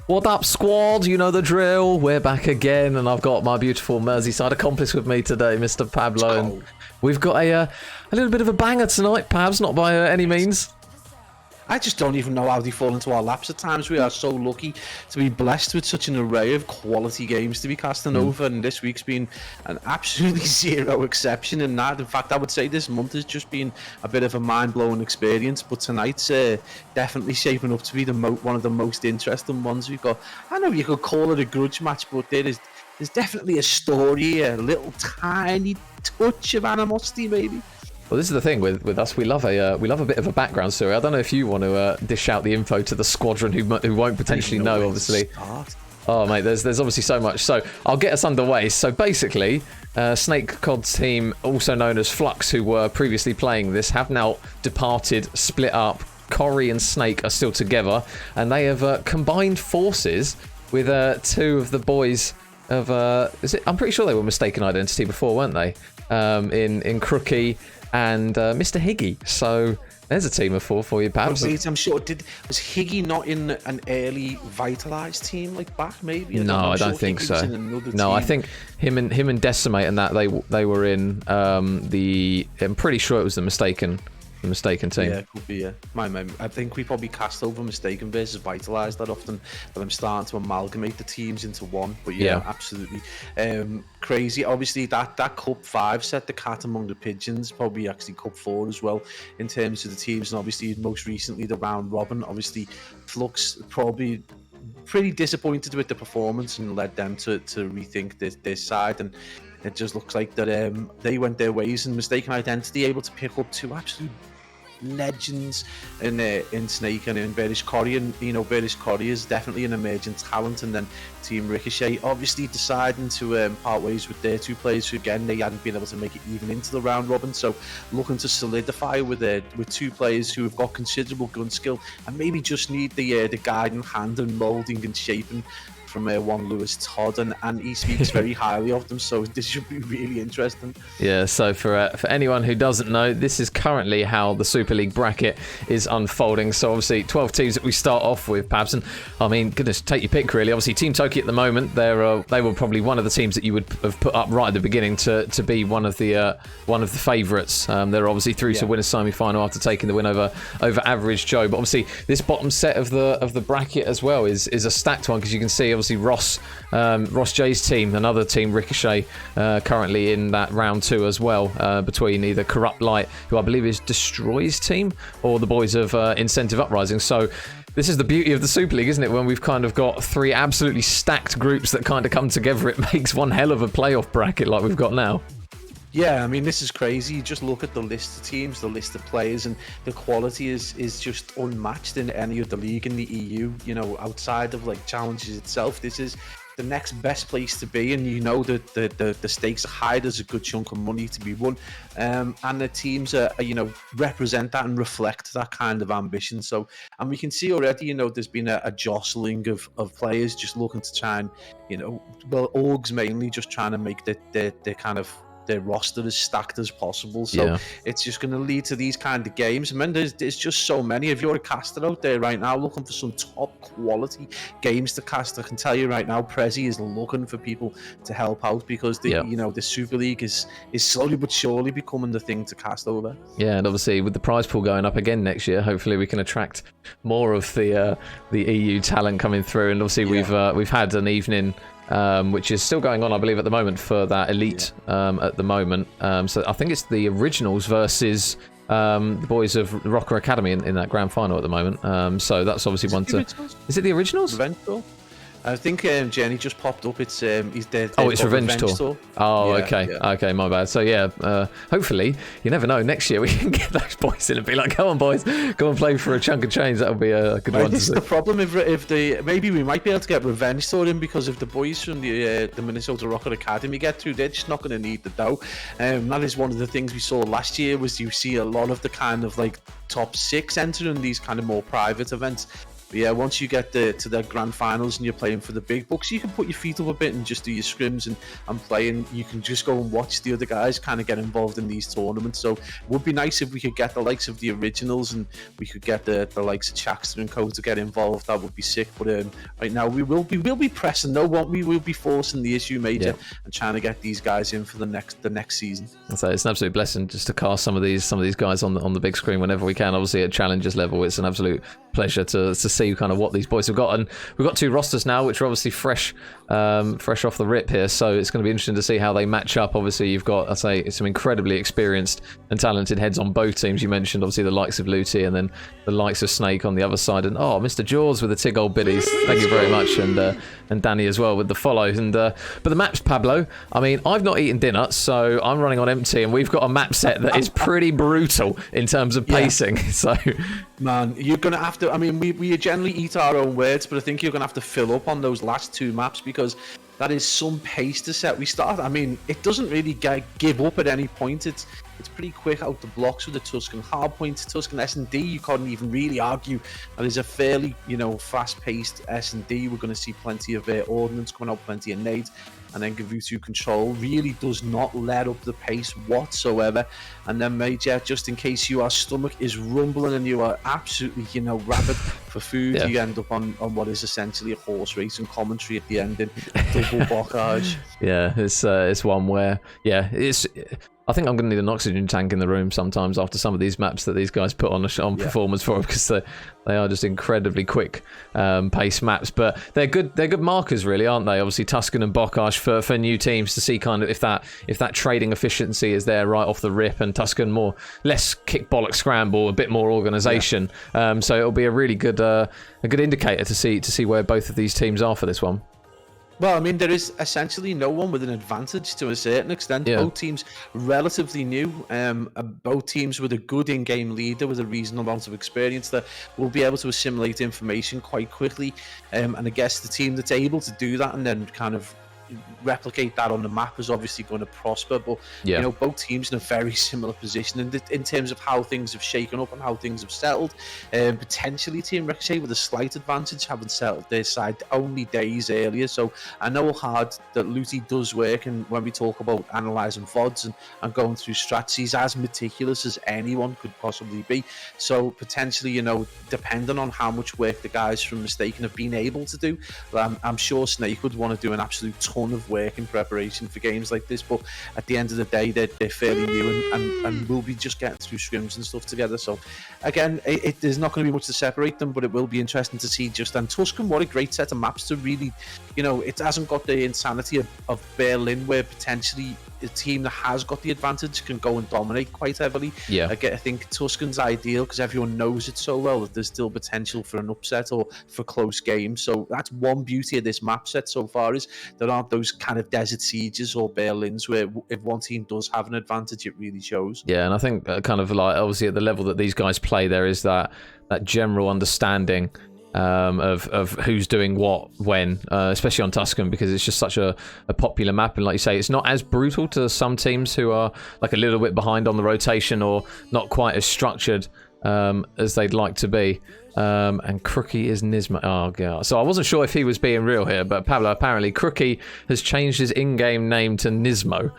What up, squad? You know the drill. We're back again, and I've got my beautiful Merseyside accomplice with me today, Mr. Pablo. And we've got a little bit of a banger tonight, Pabs, not by any means. I just don't even know how they fall into our laps at times. We are so lucky to be blessed with such an array of quality games to be casting over, and this week's been an absolutely zero exception in that. In fact, I would say this month has just been a bit of a mind-blowing experience, but tonight's definitely shaping up to be one of the most interesting ones we've got. I know you could call it a grudge match, but there's definitely a story, a little tiny touch of animosity maybe. Well, this is the thing with us. We love a bit of a background story. I don't know if you want to dish out the info to the squadron who won't potentially know, obviously. Oh, mate, there's obviously so much. So I'll get us underway. So basically, Snake Cod's team, also known as Flux, who were previously playing this, have now departed, split up. Corey and Snake are still together, and they have combined forces with two of the boys of I'm pretty sure they were Mystaken Identity before, weren't they? In Crookie and Mr. Higgy. So there's a team of four for you, Pabs. I'm sure. Was Higgy not in an early Vitalised team like back maybe? I don't think so. No, I think him and Decimate and that they were in I'm pretty sure it was the Mystaken team. Yeah, it could be, yeah. I think we probably cast over Mystaken versus Vitalised that often, but I'm starting to amalgamate the teams into one. But yeah. Absolutely. Crazy. Obviously, that Cup 5 set the cat among the pigeons, probably actually Cup 4 as well, in terms of the teams, and obviously most recently the round robin. Obviously, Flux probably pretty disappointed with the performance and led them to rethink this side, and it just looks like that they went their ways, and Mystaken Identity able to pick up two absolute legends in Snake and in Verish Corey, and Verish Corey is definitely an emerging talent, and then Team Ricochet obviously deciding to part ways with their two players who again they hadn't been able to make it even into the round robin, so looking to solidify with two players who have got considerable gun skill and maybe just need the guiding hand and moulding and shaping from one Lewis Todd, and he speaks very highly of them, so this should be really interesting. Yeah, so for anyone who doesn't know, this is currently how the Super League bracket is unfolding. So obviously 12 teams that we start off with, Pabs, and I mean, goodness, take your pick really. Obviously Team Tokyo at the moment, they were probably one of the teams that you would have put up right at the beginning to be one of the favourites. They're obviously through to win a semi-final after taking the win over Average Joe. But obviously this bottom set of the bracket as well is a stacked one, because you can see obviously Ross J's team, another team, Ricochet, currently in that round 2 as well, between either Corrupt Light, who I believe is Destroy's team, or the boys of Incentive Uprising. So this is the beauty of the Super League, isn't it? When we've kind of got 3 absolutely stacked groups that kind of come together, it makes one hell of a playoff bracket like we've got now. Yeah, I mean, this is crazy. You just look at the list of teams, the list of players, and the quality is just unmatched in any other league in the EU. Outside of like challenges itself, this is the next best place to be, and you know that the stakes are high. There's a good chunk of money to be won, and the teams are represent that and reflect that kind of ambition. So, and we can see already, there's been a jostling of players just looking to try and, orgs mainly just trying to make the kind of their roster as stacked as possible. So it's just going to lead to these kind of games. I mean, there's just so many. If you're a caster out there right now looking for some top quality games to cast, I can tell you right now, Prezi is looking for people to help out, because the Super League is slowly but surely becoming the thing to cast over. Yeah, and obviously with the prize pool going up again next year, hopefully we can attract more of the EU talent coming through. And obviously we've had an evening which is still going on, I believe, at the moment for that elite at the moment. So I think it's the originals versus the boys of Rocker Academy in that grand final at the moment. So that's obviously one to... Is it the originals? Revenge Tour? I think Jenny just popped up. It's it's Revenge Tour. Oh, okay. Okay, my bad. So hopefully, you never know, next year we can get those boys in and be like, come on boys, go and play for a chunk of change. That'll be a good one to see. The problem if maybe we might be able to get Revenge Tour in, because if the boys from the Minnesota Rocket Academy get through, they're just not going to need the dough. That is one of the things we saw last year, was you see a lot of the kind of like top 6 entering these kind of more private events. But yeah, once you get to the grand finals and you're playing for the big bucks, you can put your feet up a bit and just do your scrims and play, and you can just go and watch the other guys kind of get involved in these tournaments. So it would be nice if we could get the likes of the originals, and we could get the likes of Chaxter and Co to get involved. That would be sick. But right now we will be pressing, though, won't we? We'll be forcing the issue major and trying to get these guys in for the next season. So it's an absolute blessing just to cast some of these guys on the big screen whenever we can. Obviously at challengers level, it's an absolute pleasure to see kind of what these boys have got. And we've got 2 rosters now, which are obviously fresh off the rip here, so it's going to be interesting to see how they match up. Obviously you've got, I say, some incredibly experienced and talented heads on both teams. You mentioned obviously the likes of Luty and then the likes of Snake on the other side, and Mr. Jaws with the TIG old biddies, thank you very much, and Danny as well with the follow. And but the maps, Pablo, I mean, I've not eaten dinner, so I'm running on empty, and we've got a map set that is pretty brutal in terms of pacing. So man, you're gonna have to, I mean, we generally eat our own words, but I think you're gonna have to fill up on those last 2 maps, because that is some pace to set. We start, I mean, it doesn't really give up at any point. It's pretty quick out the blocks with the Tuscan hardpoint, Tuscan S&D. You can't even really argue that is a fairly, fast-paced S&D. We're going to see plenty of ordnance coming out, plenty of nades, and then Gavutu control really does not let up the pace whatsoever. And then Major, just in case your stomach is rumbling and you are absolutely, rabid for food, you end up on what is essentially a horse race and commentary at the end in double blockage. Yeah, it's one where, I think I'm going to need an oxygen tank in the room sometimes after some of these maps that these guys put on performance for them, because they are just incredibly quick pace maps. But they're good markers, really, aren't they? Obviously, Tuscan and Bocage for new teams to see kind of if that trading efficiency is there right off the rip, and Tuscan less kick bollock scramble, a bit more organisation. So it'll be a really good indicator to see where both of these teams are for this one. Well, I mean, there is essentially no one with an advantage to a certain extent. Both teams relatively new. Both teams with a good in-game leader with a reasonable amount of experience that will be able to assimilate information quite quickly. And I guess the team that's able to do that and then kind of replicate that on the map is obviously going to prosper. But both teams in a very similar position in terms of how things have shaken up and how things have settled. Potentially Team Ricochet with a slight advantage, having settled their side only days earlier. So I know how hard that Luty does work, and when we talk about analysing VODs and going through strats, he's as meticulous as anyone could possibly be. So potentially, depending on how much work the guys from Mystaken have been able to do, I'm sure Snake would want to do an absolute ton of work in preparation for games like this. But at the end of the day, they're fairly new and will be just getting through scrims and stuff together. So again, there's not going to be much to separate them, but it will be interesting to see just. And Tuscan, what a great set of maps to really, it hasn't got the insanity of Berlin, where potentially a team that has got the advantage can go and dominate quite heavily. I think Tuscan's ideal because everyone knows it so well that there's still potential for an upset or for close games. So that's one beauty of this map set so far, is there aren't those kind of desert sieges or Berlins where if one team does have an advantage, it really shows. Yeah, and I think kind of like obviously at the level that these guys play, there is that general understanding of who's doing what when, especially on Tuscan, because it's just such a popular map. And like you say, it's not as brutal to some teams who are like a little bit behind on the rotation or not quite as structured as they'd like to be. And Crookie is Nismo. Oh, God. So I wasn't sure if he was being real here, but Pablo, apparently Crookie has changed his in-game name to Nismo.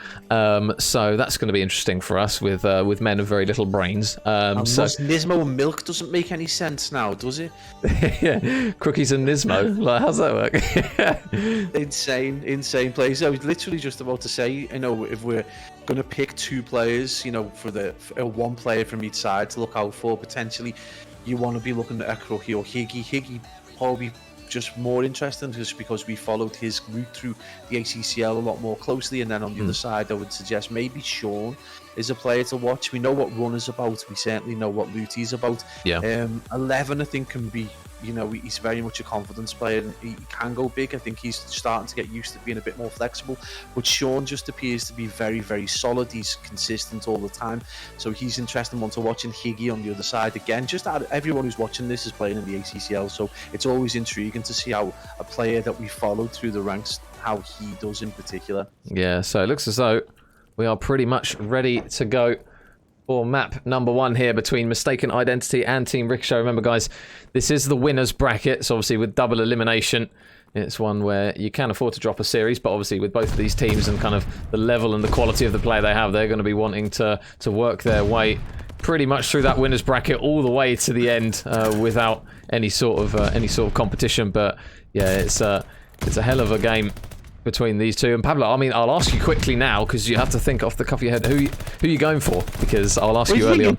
So that's going to be interesting for us with men of very little brains. So Nismo and Milk doesn't make any sense now, does it? Yeah, Crookies and Nismo. Like, how's that work? Insane plays. I was literally just about to say, if we're going to pick 2 players, for one player from each side to look out for potentially, you want to be looking at Crookie or Higgy. Higgy probably just more interesting just because we followed his route through the ACCL a lot more closely. And then on the other side, I would suggest maybe Sean is a player to watch. We know what Run is about. We certainly know what Luti's about. Yeah. 11, I think, can be, he's very much a confidence player and he can go big. I think he's starting to get used to being a bit more flexible. But Sean just appears to be very, very solid. He's consistent all the time. So he's an interesting one to watch. And Higgy on the other side, again, just everyone who's watching this is playing in the ACCL. So it's always intriguing to see how a player that we followed through the ranks, how he does in particular. Yeah, so it looks as though we are pretty much ready to go for map number 1 here between Mystaken Identity and Team Ricochet. Remember, guys, this is the winners bracket, so obviously with double elimination, it's one where you can afford to drop a series, but obviously with both of these teams and kind of the level and the quality of the play they have, they're going to be wanting to work their way pretty much through that winners bracket all the way to the end without any sort of competition. But yeah, it's a hell of a game between these two. And Pablo, I mean, I'll ask you quickly now because you have to think off the cuff of your head who are you going for, because I'll ask you early on.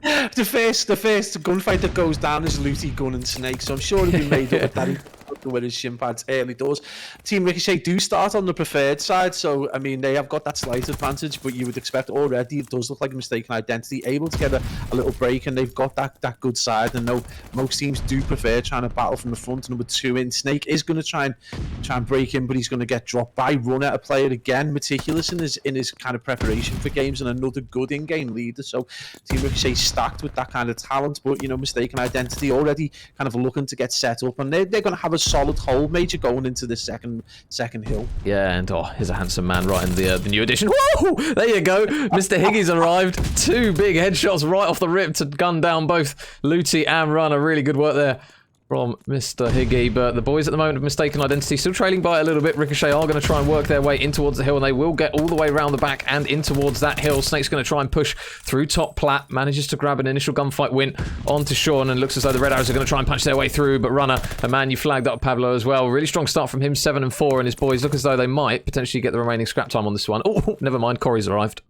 The first gunfight that goes down is Luty, Gun and Snake, so I'm sure it'll be made up with that with his shin pads early doors. Team Ricochet do start on the preferred side, so I mean they have got that slight advantage, but you would expect already it does look like a Mystaken Identity able to get a little break, and they've got that good side. And no, most teams do prefer trying to battle from the front. Number 2 in Snake is going to try and break in, but he's going to get dropped by Runner, a player again meticulous in his kind of preparation for games and another good in-game leader. So Team Ricochet stacked with that kind of talent, but Mystaken Identity already kind of looking to get set up, and they're going to have a solid hold major going into the second hill. Yeah, and here's a handsome man right in the new edition. Whoa! There you go. Mr. Higgy's arrived. 2 big headshots right off the rip to gun down both Luty and Runner. Really good work there from Mr. Higgy, but the boys at the moment of Mystaken Identity still trailing by a little bit. Ricochet are going to try and work their way in towards the hill, and they will get all the way around the back and in towards that hill. Snake's going to try and push through top plat, manages to grab an initial gunfight win onto Sean, and looks as though the Red Arrows are going to try and punch their way through, but Runner, a man you flagged up, Pablo, as well. Really strong start from him, 7 and 4, and his boys look as though they might potentially get the remaining scrap time on this one. Oh, never mind, Corey's arrived.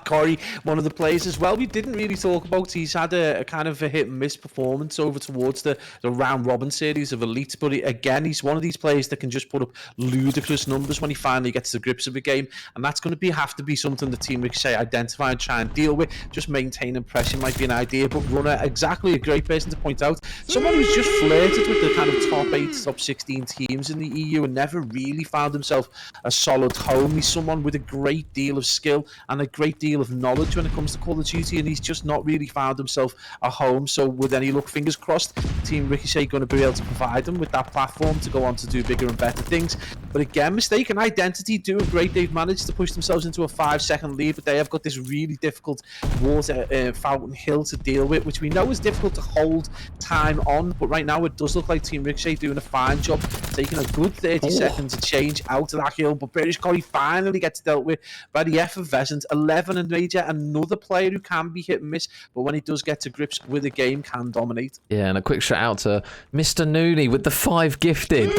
Corey, one of the players as well we didn't really talk about. He's had a kind of a hit and miss performance over towards the round robin series of elites, but again, he's one of these players that can just put up ludicrous numbers when he finally gets to grips of a game, and that's going to have to be something the Team Ricochet identify and try and deal with. Just maintaining pressure might be an idea, but Runner, exactly a great person to point out. Someone who's just flirted with the kind of top 8, top 16 teams in the EU and never really found himself a solid home. He's someone with a great deal of skill and a great deal of knowledge when it comes to Call of Duty, and he's just not really found himself a home. So with any luck, fingers crossed, Team Ricochet going to be able to provide him with that platform to go on to do bigger and better things. But again, Mystaken Identity doing great. They've managed to push themselves into a 5-second lead, but they have got this really difficult water fountain hill to deal with, which we know is difficult to hold time on, but right now it does look like Team Ricochet doing a fine job, taking a good 30 seconds to change out of that hill. But British Corey finally gets dealt with by the effervescent 11 and Major, another player who can be hit and miss, but when he does get to grips with a game, can dominate. Yeah, and a quick shout out to Mr. Nooney with the 5 gifted.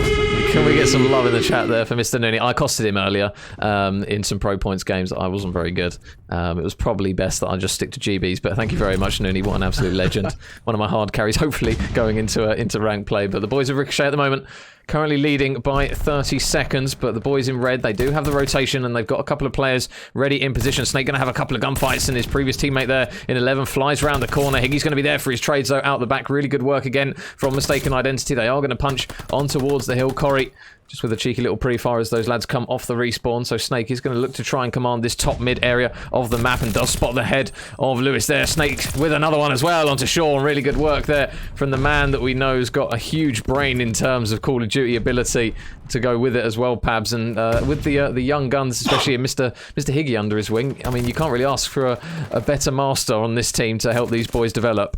Can we get some love in the chat there for Mr. Nooney? I costed him earlier in some Pro Points games. I wasn't very good. It was probably best that I just stick to GBs, but thank you very much, Nooney. What an absolute legend. One of my hard carries, hopefully going into rank play. But the boys of Ricochet at the moment currently leading by 30 seconds, but the boys in red, they do have the rotation, and they've got a couple of players ready in position. Snake going to have a couple of gunfights, and his previous teammate there in 11 flies around the corner. Higgy's going to be there for his trades, though, out the back. Really good work again from Mystaken Identity. They are going to punch on towards the hill. Corey just with a cheeky little pre-fire as those lads come off the respawn. So Snake is going to look to try and command this top mid area of the map, and does spot the head of Lewis there. Snake with another one as well onto Sean. Really good work there from the man that we know has got a huge brain in terms of Call of Duty ability to go with it as well, Pabs. And with the young guns, especially Mr. Higgy under his wing, I mean, you can't really ask for a better master on this team to help these boys develop.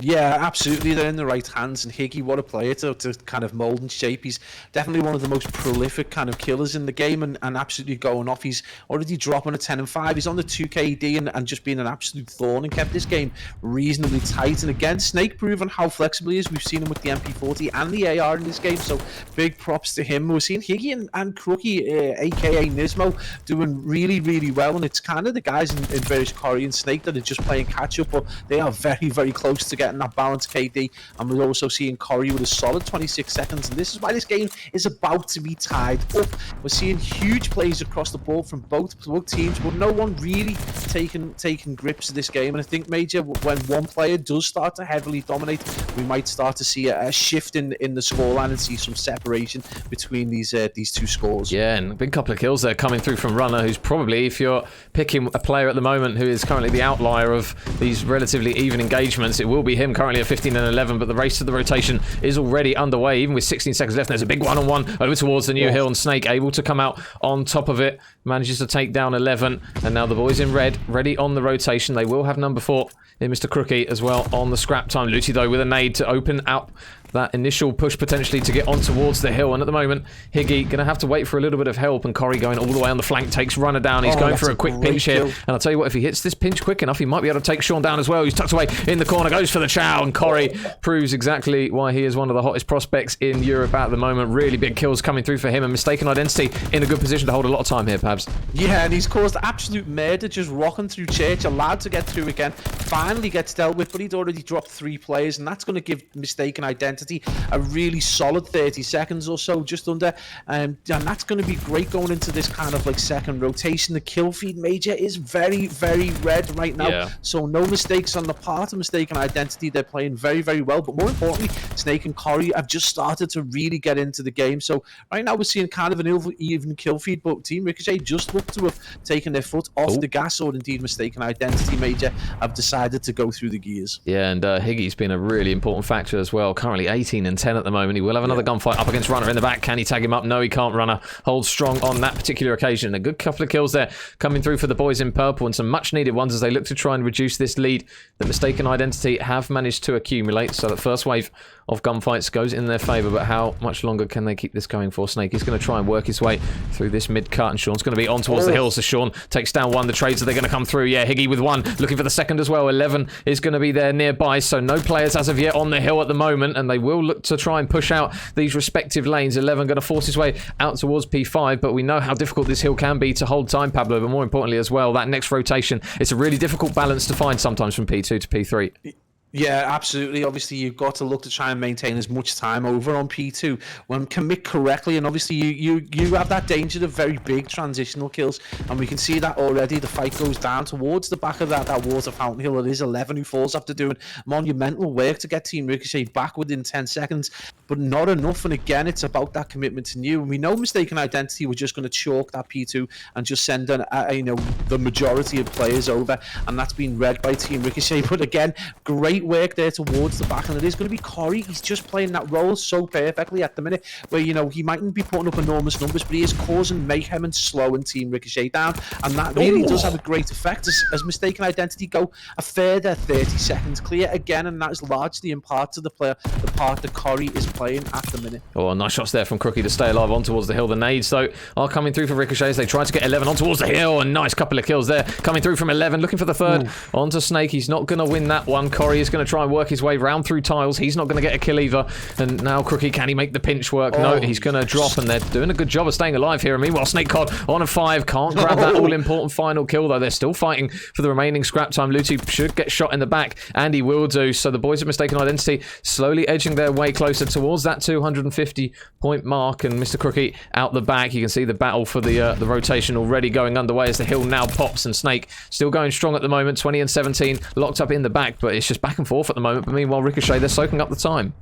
Yeah, absolutely. They're in the right hands, and Higgy, what a player to kind of mould and shape. He's definitely one of the most prolific kind of killers in the game, and absolutely going off. He's already dropping a 10 and 5. He's on the 2KD and just being an absolute thorn, and kept this game reasonably tight. And again, Snake proving how flexible he is. We've seen him with the MP40 and the AR in this game, so big props to him. We're seeing Higgy and Crookie, aka Nismo, doing really, really well, and it's kind of the guys in various Corey and Snake that are just playing catch up, but they are very, very close to getting that balanced KD. And we're also seeing Corey with a solid 26 seconds, and this is why this game is about to be tied up. We're seeing huge plays across the board from both teams, but no one really taking grips of this game. And I think, Major, when one player does start to heavily dominate, we might start to see a shift in the scoreline and see some separation between these two scores. Yeah, and a big couple of kills there coming through from Runner, who's probably, if you're picking a player at the moment who is currently the outlier of these relatively even engagements, it will be him, currently at 15 and 11. But the race to the rotation is already underway, even with 16 seconds left. There's a big one-on-one over towards the new hill, and Snake able to come out on top of it, manages to take down 11. And now the boys in red ready on the rotation. They will have number 4 in Mr. Crookie as well on the scrap time. Lucy, though, with a nade to open up that initial push potentially to get on towards the hill. And at the moment, Higgy going to have to wait for a little bit of help, and Corey going all the way on the flank takes Runner down. He's going for a quick pinch here, and I'll tell you what, if he hits this pinch quick enough, he might be able to take Sean down as well. He's tucked away in the corner, goes for the chow, and Corey proves exactly why he is one of the hottest prospects in Europe at the moment. Really big kills coming through for him, and Mystaken Identity in a good position to hold a lot of time here, Pabs. Yeah, and he's caused absolute murder, just rocking through church, allowed to get through again, finally gets dealt with, but he'd already dropped 3 players, and that's going to give Mystaken Identity a really solid 30 seconds or so, just under, and that's going to be great going into this kind of like second rotation. The kill feed, Major, is very, very red right now, so no mistakes on the part of Mystaken Identity. They're playing very, very well, but more importantly, Snake and Corey have just started to really get into the game. So right now we're seeing kind of an even kill feed, but Team Ricochet just look to have taken their foot off the gas, or indeed Mystaken Identity, Major, have decided to go through the gears. Yeah, and Higgy's been a really important factor as well. Currently 18 and 10 at the moment. He will have another gunfight up against Runner in the back. Can he tag him up? No, he can't. Runner holds strong on that particular occasion. A good couple of kills there coming through for the boys in purple, and some much needed ones as they look to try and reduce this lead that Mystaken Identity have managed to accumulate. So that first wave of gunfights goes in their favour, but how much longer can they keep this going for? Snake is going to try and work his way through this mid-cut, and Sean's going to be on towards the hills. So Sean takes down 1. The trades are they going to come through? Yeah, Higgy with 1, looking for the second as well. 11 is going to be there nearby, so no players as of yet on the hill at the moment, and they will look to try and push out these respective lanes. 11 going to force his way out towards P5, but we know how difficult this hill can be to hold time, Pablo, but more importantly as well, that next rotation, it's a really difficult balance to find sometimes from P2 to P3. Yeah, absolutely. Obviously, you've got to look to try and maintain as much time over on P2 when commit correctly, and obviously you have that danger of very big transitional kills, and we can see that already. The fight goes down towards the back of that water fountain hill. It is 11 who falls after doing monumental work to get Team Ricochet back within 10 seconds, but not enough. And again, it's about that commitment to new. And we know Mystaken Identity were just going to chalk that P2 and just send the majority of players over, and that's been read by Team Ricochet. But again, great work there towards the back, and it is going to be Corey. He's just playing that role so perfectly at the minute, where he mightn't be putting up enormous numbers, but he is causing mayhem and slowing Team Ricochet down, and that really does have a great effect as Mystaken Identity go a further 30 seconds clear again, and that is largely in part to the part that Corey is playing at the minute. Oh, nice shots there from Crookie to stay alive on towards the hill. The nades though are coming through for Ricochet as they try to get 11 on towards the hill, and nice couple of kills there coming through from 11, looking for the third onto Snake. He's not going to win that one. Corey is going going to try and work his way round through tiles. He's not going to get a kill either. And now Crookie, can he make the pinch work? No, he's going to drop, and they're doing a good job of staying alive here. And meanwhile, Snake Cod on a 5. Can't grab that all-important final kill, though. They're still fighting for the remaining scrap time. Lutu should get shot in the back, and he will do. So the boys of Mystaken Identity slowly edging their way closer towards that 250-point mark. And Mr. Crookie out the back. You can see the battle for the rotation already going underway as the hill now pops, and Snake still going strong at the moment. 20 and 17 locked up in the back, but it's just back and forth at the moment. But meanwhile, Ricochet, they're soaking up the time.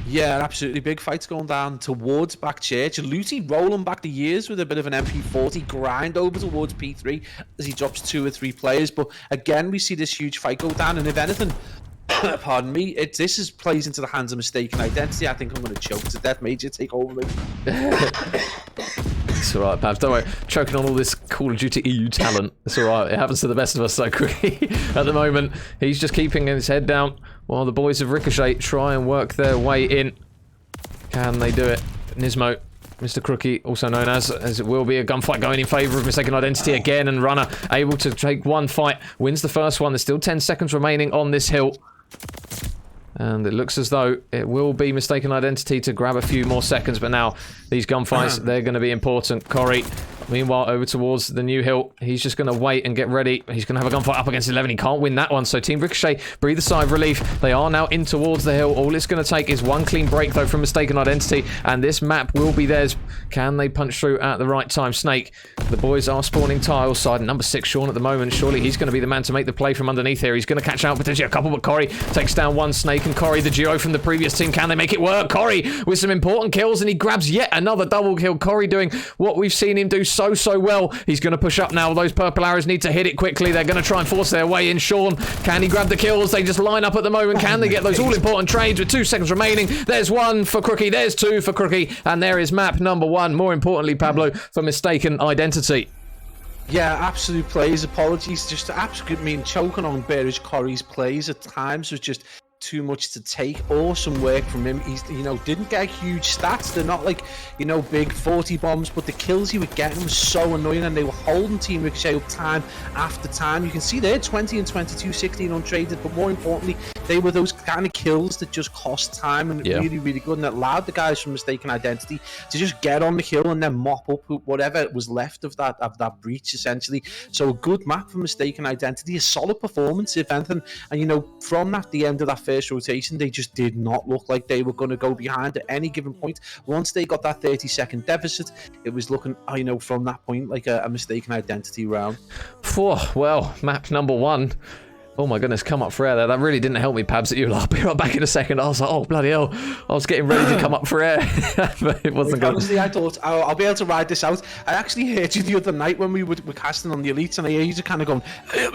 Yeah, absolutely. Big fights going down towards back church. Luty rolling back the years with a bit of an MP40 grind over towards P3 as he drops 2 or 3 players. But again, we see this huge fight go down, and if anything, pardon me, this plays into the hands of Mystaken Identity. I think I'm going to choke to death. Major, take over me. It's alright, Pabs. Don't worry. Choking on all this Call of Duty EU talent. It's alright. It happens to the best of us so quickly. At the moment, he's just keeping his head down while the boys of Ricochet try and work their way in. Can they do it? Nismo, Mr. Crookie, also known as it will be a gunfight going in favour of Mystaken Identity again, and Runner able to take one fight, wins the first one. There's still 10 seconds remaining on this hill. And it looks as though it will be Mystaken Identity to grab a few more seconds, but now these gunfights, they're going to be important. Corey, meanwhile, over towards the new hill. He's just going to wait and get ready. He's going to have a gunfight up against 11. He can't win that one, so Team Ricochet breathe a sigh of relief. They are now in towards the hill. All it's going to take is one clean break, though, from Mystaken Identity, and this map will be theirs. Can they punch through at the right time? Snake, the boys are spawning tiles side. Number 6, Sean, at the moment. Surely he's going to be the man to make the play from underneath here. He's going to catch out potentially a couple, but Corey takes down one. Snake and Corey, the duo from the previous team. Can they make it work? Corey with some important kills, and he grabs yet another double kill. Corey doing what we've seen him do so well. He's going to push up now. Those purple arrows need to hit it quickly. They're going to try and force their way in. Sean, can he grab the kills? They just line up at the moment. Can they get those all-important trades with 2 seconds remaining? There's 1 for Crookie. There's 2 for Crookie. And there is map number 1. More importantly, Pablo, for Mystaken Identity. Yeah, absolute plays. Apologies. Just absolutely choking on Bearish Corey's plays at times was just too much to take. Awesome work from him. He's, didn't get huge stats. They're not like, big 40 bombs, but the kills he was getting was so annoying, and they were holding Team Ricochet up time after time. You can see there 20 and 22, 16 untraded, but more importantly, they were those kind of kills that just cost time, and really, really good, and it allowed the guys from Mystaken Identity to just get on the hill and then mop up whatever was left of that breach, essentially. So a good map for Mystaken Identity, a solid performance, if anything, and from the end of that first rotation, they just did not look like they were going to go behind at any given point. Once they got that 30-second deficit, it was looking, from that point, like a Mystaken Identity round. Well, map number 1. Oh my goodness, come up for air there. That really didn't help me, Pabs, that you were like, I'll be right back in a second. I was like, oh, bloody hell. I was getting ready to come up for air. But it wasn't good. Honestly, I thought, I'll be able to ride this out. I actually heard you the other night when we were casting on the Elites, and I heard you kind of going, I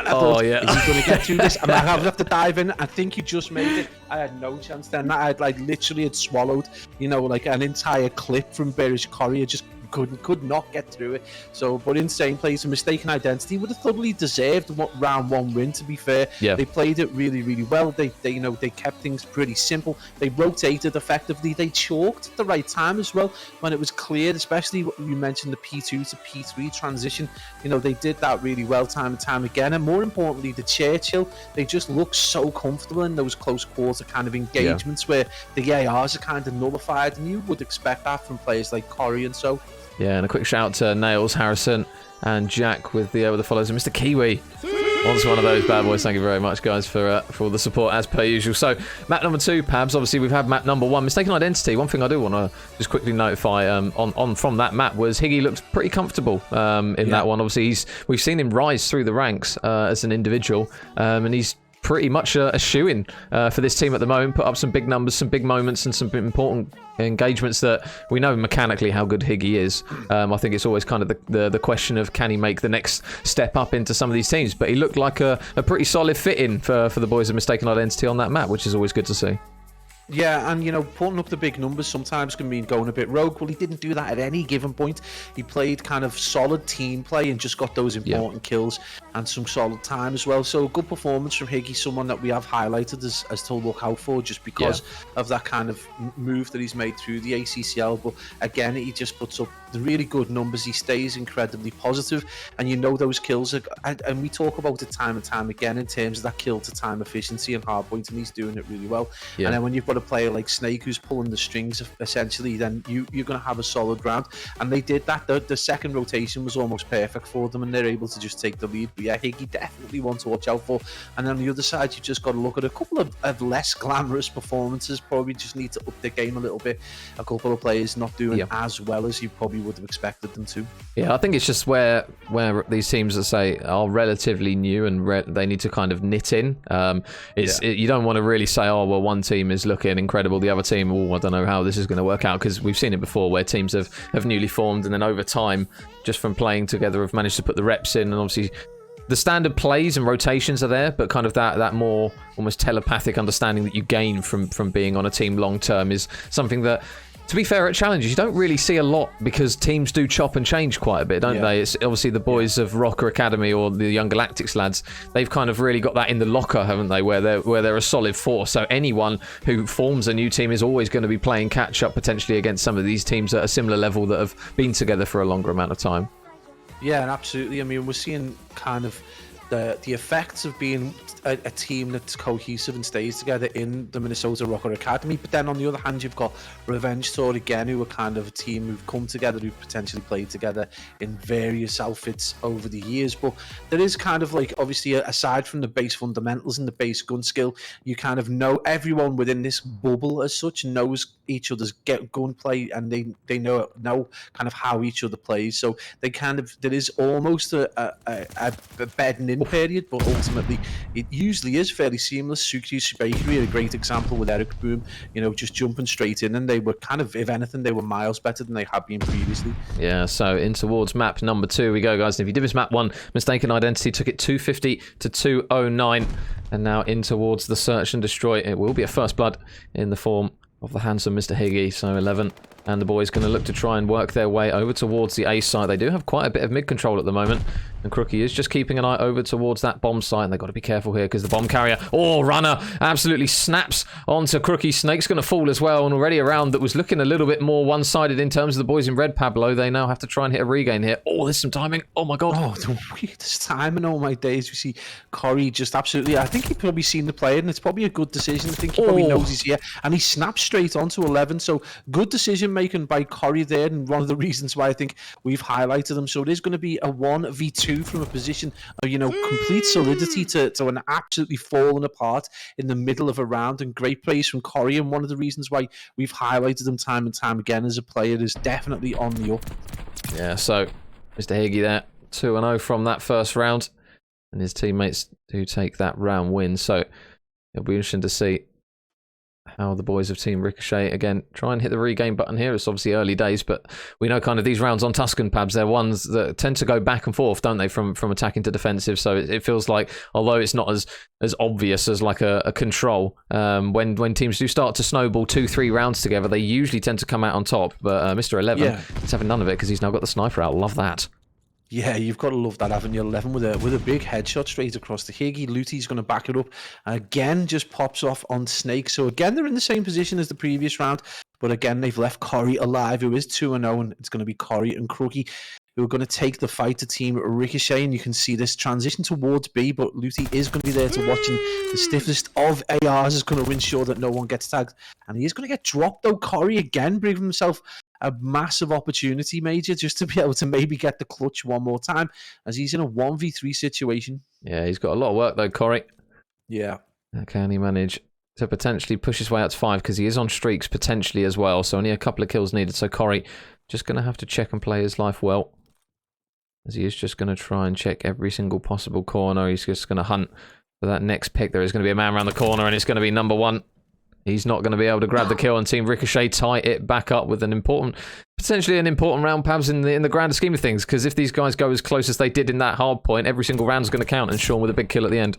thought, is he going to get through this? And I have to dive in. I think you just made it. I had no chance then. I had literally had swallowed, an entire clip from Bearish Corey. I just could not get through it. So, but insane plays. A Mystaken Identity would have thoroughly deserved round 1 win, to be fair. Yeah. They played it really, really well. They kept things pretty simple. They rotated effectively. They chalked at the right time as well when it was clear, especially what you mentioned, the P2 to P3 transition. They did that really well time and time again. And more importantly, the Churchill, they just look so comfortable in those close quarter kind of engagements where the ARs are kind of nullified, and you would expect that from players like Corey and so. Yeah, and a quick shout out to Nails, Harrison, and Jack with the follows, and Mr. Kiwi. Once one of those bad boys. Thank you very much, guys, for all the support as per usual. So, map number 2, Pabs. Obviously, we've had map number 1, Mystaken Identity. One thing I do want to just quickly notify on from that map was Higgy looked pretty comfortable in that one. Obviously, we've seen him rise through the ranks as an individual, and he's pretty much a shoo-in for this team at the moment. Put up some big numbers, some big moments, and some important engagements that we know mechanically how good Higgy is. I think it's always kind of the question of can he make the next step up into some of these teams. But he looked like a pretty solid fit-in for the boys of Mystaken Identity on that map, which is always good to see. Yeah, and putting up the big numbers sometimes can mean going a bit rogue. Well, he didn't do that at any given point. He played kind of solid team play and just got those important kills and some solid time as well. So a good performance from Higgy, someone that we have highlighted as to look out for just because of that kind of move that he's made through the ACCL. But again, he just puts up the really good numbers. He stays incredibly positive, and those kills are, and we talk about it time and time again in terms of that kill to time efficiency and hardpoint, and he's doing it really well. And then when you've got a player like Snake who's pulling the strings essentially, then you're going to have a solid round, and they did that. The second rotation was almost perfect for them, and they're able to just take the lead. But yeah, Higgy definitely one to watch out for. And then on the other side, you've just got to look at a couple of less glamorous performances. Probably just need to up the game a little bit. A couple of players not doing as well as you probably would have expected them to. Yeah, I think it's just where these teams that say are relatively new and they need to kind of knit in. You don't want to really say, oh well, one team is looking incredible, the other team, I don't know how this is going to work out, because we've seen it before where teams have newly formed and then over time, just from playing together, have managed to put the reps in, and obviously the standard plays and rotations are there, but kind of that more almost telepathic understanding that you gain from being on a team long term is something that, to be fair, at challenges you don't really see a lot, because teams do chop and change quite a bit, don't they? It's obviously the boys of Rocker Academy or the Young Galactics lads, they've kind of really got that in the locker, haven't they, where they're a solid force. So anyone who forms a new team is always going to be playing catch up potentially against some of these teams at a similar level that have been together for a longer amount of time. Yeah, and absolutely. I mean, we're seeing kind of the effects of being a team that's cohesive and stays together in the Minnesota Rocker Academy. But then on the other hand, you've got Revenge Tour again, who are kind of a team who've come together, who've potentially played together in various outfits over the years. But there is kind of like, obviously, aside from the base fundamentals and the base gun skill, you kind of know everyone within this bubble as such knows each other's gun play, and they know kind of how each other plays. So they kind of, there is almost a bedding in period, but ultimately it usually is fairly seamless. Suki's Bakery are a great example with Eric Boom, just jumping straight in, and they were kind of, if anything, they were miles better than they had been previously. Yeah, so in towards map number 2 we go, guys. And if you did miss map 1, Mystaken Identity took it 250 to 209, and now in towards the Search and Destroy. It will be a first blood in the form of the handsome Mr. Higgy, so 11. And the boys going to look to try and work their way over towards the A site. They do have quite a bit of mid control at the moment, and Crookie is just keeping an eye over towards that bomb site. And they've got to be careful here, because the bomb carrier, runner, absolutely snaps onto Crookie. Snake's going to fall as well, and already a round that was looking a little bit more one-sided in terms of the boys in red, Pablo. They now have to try and hit a regain here. Oh, there's some timing. Oh my god. Oh, the weirdest timing all my days. We see Corey just absolutely, I think he's probably seen the play, and it's probably a good decision. I think he probably knows he's here, and he snaps straight onto 11. So good decision making by Corey there, and one of the reasons why I think we've highlighted him. So it is going to be a 1v2 from a position of, complete solidity to an absolutely falling apart in the middle of a round, and great plays from Corey. And one of the reasons why we've highlighted him time and time again as a player is definitely on the up. Yeah, so Mr. Higgy there, 2-0 from that first round, and his teammates do take that round win. So it'll be interesting to see how the boys of Team Ricochet, again, try and hit the regain button here. It's obviously early days, but we know kind of these rounds on Tuscan, Pabs, they're ones that tend to go back and forth, don't they, from attacking to defensive. So it feels like, although it's not as obvious as like a control, when teams do start to snowball 2-3 rounds together, they usually tend to come out on top. But Mr. 11, he's having none of it because he's now got the sniper out. Love that. Yeah, you've got to love that, haven't you? 11 with a big headshot straight across the Higgy. Luty's going to back it up. Again, just pops off on Snake. So again, they're in the same position as the previous round. But again, they've left Corey alive, who is 2-0, and it's going to be Corey and Crookie who are going to take the fight to Team Ricochet. And you can see this transition towards B, but Luty is going to be there to watch, and the stiffest of ARs is going to ensure that no one gets tagged. And he is going to get dropped, though. Corey again bringing himself a massive opportunity, Major, just to be able to maybe get the clutch one more time, as he's in a 1v3 situation. Yeah, he's got a lot of work, though, Corey. Yeah. Can he manage to potentially push his way out to 5, because he is on streaks potentially as well, so only a couple of kills needed. So Corey just going to have to check and play his life well, as he is just going to try and check every single possible corner. He's just going to hunt for that next pick. There is going to be a man around the corner, and it's going to be number 1. He's not going to be able to grab the kill, and Team Ricochet tie it back up with potentially an important round, Pabs, in the grander scheme of things, because if these guys go as close as they did in that hard point, every single round is going to count, and Sean with a big kill at the end.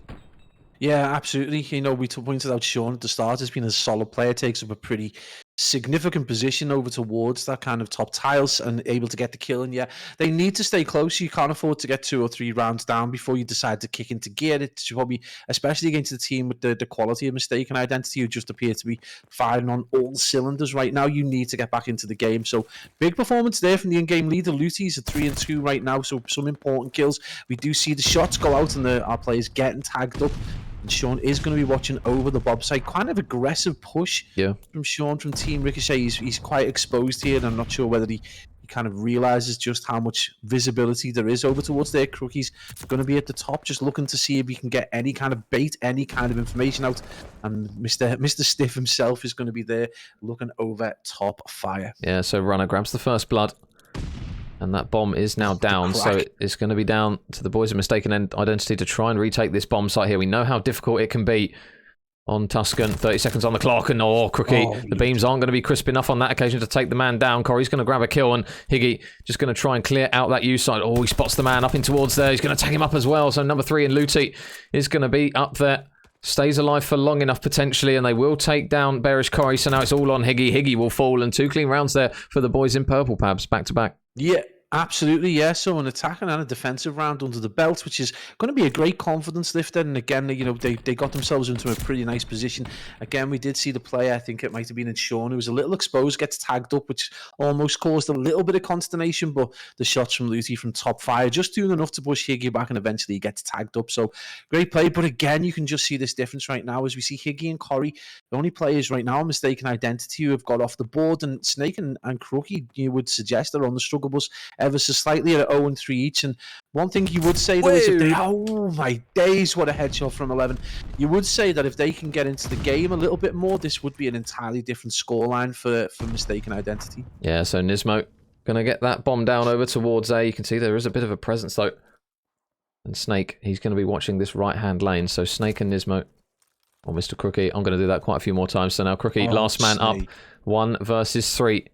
Yeah, absolutely. You know, we pointed out Sean at the start has been a solid player, takes up a pretty significant position over towards that kind of top tiles and able to get the kill. And yeah, they need to stay close. You can't afford to get 2 or 3 rounds down before you decide to kick into gear. It's probably, especially against the team with the quality of Mystaken identity, who just appear to be firing on all cylinders right now. You need to get back into the game. So big performance there from the in-game leader. Luty's at 3 and 2 right now, so some important kills. We do see the shots go out and our players getting tagged up. And Sean is going to be watching over the Bob side. Quite an aggressive push from Sean from Team Ricochet. He's quite exposed here, and I'm not sure whether he kind of realizes just how much visibility there is over towards there. Crookie's going to be at the top, just looking to see if he can get any kind of bait, any kind of information out. And Mr. Stiff himself is going to be there looking over top fire. Yeah, so Runner grabs the first blood. And that bomb is now down, so it's going to be down to the boys of Mystaken Identity to try and retake this bomb site here. We know how difficult it can be on Tuscan. 30 seconds on the clock, and Crookie, the beams aren't going to be crisp enough on that occasion to take the man down. Corey's going to grab a kill, and Higgy just going to try and clear out that U side. Oh, he spots the man up in towards there. He's going to tag him up as well, so number 3 in Luty is going to be up there. Stays alive for long enough, potentially, and they will take down Bearish Corey, so now it's all on Higgy. Higgy will fall, and 2 clean rounds there for the boys in purple, Pabs, back to back. Yeah, absolutely, yeah. So an attacking and a defensive round under the belt, which is going to be a great confidence lifter. And again, you know, they got themselves into a pretty nice position. Again, we did see the play, I think it might have been in Sean, who was a little exposed, gets tagged up, which almost caused a little bit of consternation. But the shots from Luty from top fire just doing enough to push Higgy back, and eventually he gets tagged up. So great play. But again, you can just see this difference right now as we see Higgy and Corey, the only players right now Mystaken Identity who have got off the board, and Snake and Crookie, you would suggest, are on the struggle bus ever so slightly at 0 and 3 each. And one thing you would say, though, is if they, oh my days, what a headshot from 11. You would say that if they can get into the game a little bit more, this would be an entirely different scoreline for Mystaken Identity. Yeah, so Nismo going to get that bomb down over towards A. You can see there is a bit of a presence, though. And Snake, he's going to be watching this right-hand lane. So Snake and Nismo, or Mr. Crookie, I'm going to do that quite a few more times. So now Crookie, last man up, 1 versus 3.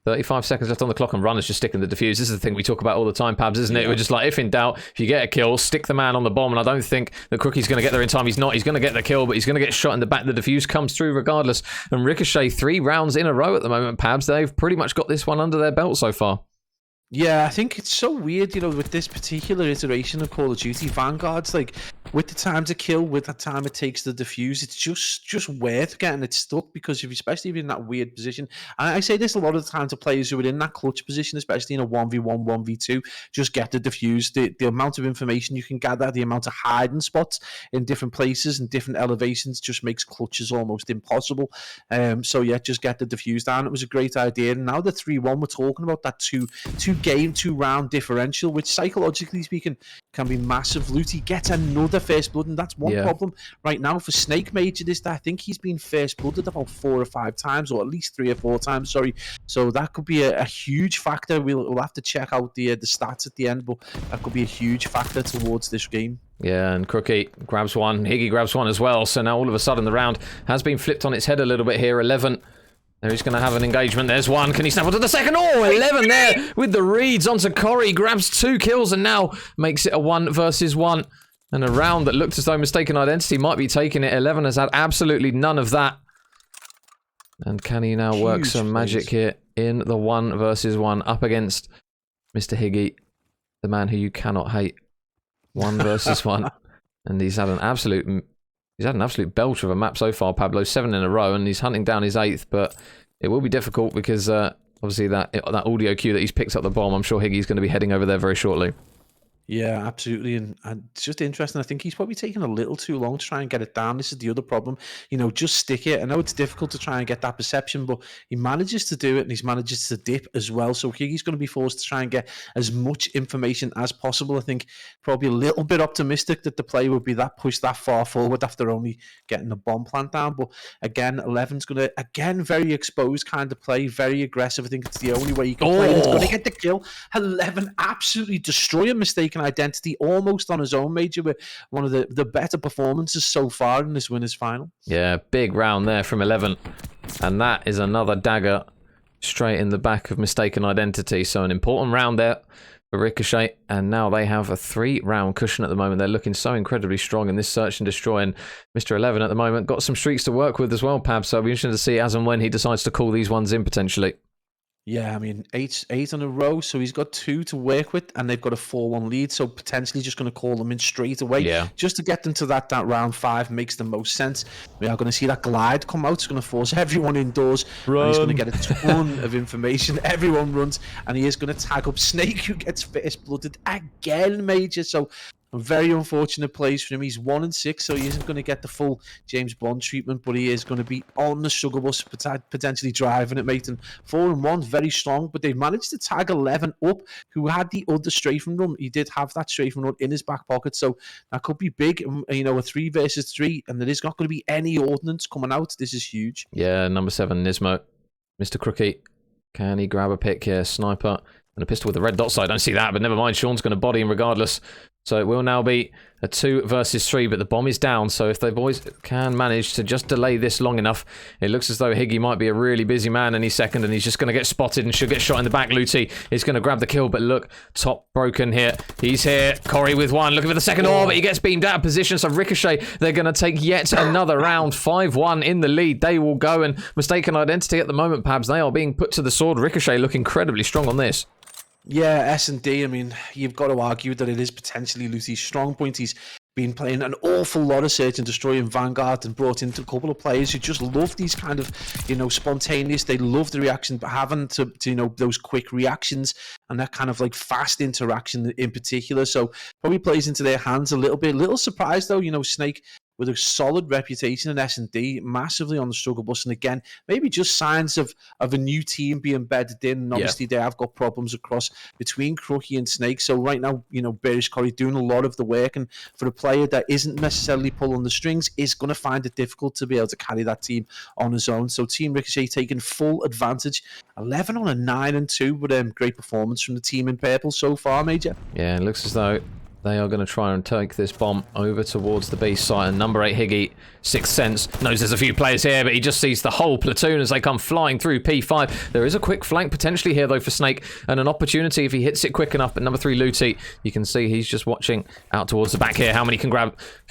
35 seconds left on the clock, and Runner's just sticking the defuse. This is the thing we talk about all the time, Pabs, isn't it? We're just like, if in doubt, if you get a kill, stick the man on the bomb. And I don't think that Crookie's going to get there in time. He's not. He's going to get the kill, but he's going to get shot in the back. The defuse comes through regardless. And Ricochet, 3 rounds in a row at the moment, Pabs. They've pretty much got this one under their belt so far. Yeah, I think it's so weird, you know, with this particular iteration of Call of Duty, Vanguard's like, with the time to kill, with the time it takes to defuse, it's just worth getting it stuck, because especially if you're in that weird position. And I say this a lot of the time to players who are in that clutch position, especially in a 1v1, 1v2, just get the defuse. The amount of information you can gather, the amount of hiding spots in different places and different elevations just makes clutches almost impossible. So yeah, just get the defuse down. It was a great idea. And now the 3-1, we're talking about that two round differential, which psychologically speaking can be massive. Luty gets another first blood, and that's one problem right now for Snake Major, is that I think he's been first blooded about 4 or 5 times, or at least 3 or 4 times, sorry. So that could be a huge factor. We'll have to check out the stats at the end, but that could be a huge factor towards this game. Yeah, and Crookie grabs one, Higgy grabs one as well, so now all of a sudden the round has been flipped on its head a little bit here. 11 there, he's going to have an engagement. There's one. Can he snap onto the second? Oh, 11 there with the reads onto Corey. Grabs 2 kills and now makes it a 1 versus 1. And a round that looked as though Mystaken Identity might be taking it. 11 has had absolutely none of that. And can he now work some magic here in the 1 versus 1 up against Mr. Higgy, the man who you cannot hate. 1 versus 1. And he's had an absolute belter of a map so far, Pablo. 7 in a row, and he's hunting down his 8th, but it will be difficult because obviously that audio cue that he's picked up the bomb, I'm sure Higgy's going to be heading over there very shortly. Yeah, absolutely. And it's just interesting. I think he's probably taking a little too long to try and get it down. This is the other problem. You know, just stick it. I know it's difficult to try and get that perception, but he manages to do it, and he manages to dip as well. So he's going to be forced to try and get as much information as possible. I think probably a little bit optimistic that the play would be that pushed that far forward after only getting the bomb plant down. But again, 11's going to, again, very exposed kind of play, very aggressive. I think it's the only way you can play it. It's going to get the kill. 11 absolutely destroying Mystaken Identity almost on his own, Major, with one of the better performances so far in this winners final. Yeah, big round there from 11, and that is another dagger straight in the back of Mystaken Identity. So an important round there for Ricochet, and now they have a 3-round cushion at the moment. They're looking so incredibly strong in this search and destroy, and Mr. 11 at the moment got some streaks to work with as well, Pab, so it'll be interesting to see as and when he decides to call these ones in potentially. Yeah, I mean, eight in a row, so he's got 2 to work with, and they've got a 4-1 lead, so potentially just going to call them in straight away. Just to get them to that round 5 makes the most sense. We are going to see that glide come out. It's going to force everyone indoors, and he's going to get a ton of information. Everyone runs, and he is going to tag up Snake, who gets first-blooded again, Major. So a very unfortunate plays for him. He's 1-6, so he isn't going to get the full James Bond treatment, but he is going to be on the struggle bus, potentially driving it, mate. And 4-1, very strong, but they managed to tag 11 up, who had the other strafing run. He did have that strafing run in his back pocket, so that could be big. You know, a 3 versus 3, and there is not going to be any ordnance coming out. This is huge. Yeah, number 7, Nismo. Mr. Crookie. Can he grab a pick here? Sniper. And a pistol with the red dot, so I don't see that, but never mind. Sean's going to body him regardless. So it will now be a 2 versus 3, but the bomb is down. So if the boys can manage to just delay this long enough, it looks as though Higgy might be a really busy man any second, and he's just going to get spotted and should get shot in the back. Luti is going to grab the kill, but look, top broken here. He's here. Corey with 1, looking for the second. Oh, but he gets beamed out of position. So Ricochet, they're going to take yet another round. 5-1 in the lead. They will go, and Mystaken identity at the moment, Pabs. They are being put to the sword. Ricochet look incredibly strong on this. Yeah, S&D, I mean, you've got to argue that it is potentially Luti's strong point. He's been playing an awful lot of Search and Destroy in Vanguard and brought into a couple of players who just love these kind of, you know, spontaneous. They love the reaction, but having to you know, those quick reactions and that kind of like fast interaction in particular. So probably plays into their hands a little bit. A little surprised though, you know, Snake with a solid reputation in S&D, massively on the struggle bus, and again, maybe just signs of a new team being bedded in, and obviously they have got problems across between Crookie and Snake, so right now, you know, Bearish Corey doing a lot of the work, and for a player that isn't necessarily pulling the strings, is going to find it difficult to be able to carry that team on his own. So Team Ricochet taking full advantage, 11 on a 9-2, but great performance from the team in purple so far, Major. Yeah, it looks as though they are going to try and take this bomb over towards the B site, and number 8 Higgy, Sixth Sense, knows there's a few players here, but he just sees the whole platoon as they come flying through P5. There is a quick flank potentially here though for Snake, and an opportunity if he hits it quick enough, but number 3 Luti, you can see he's just watching out towards the back here. How many can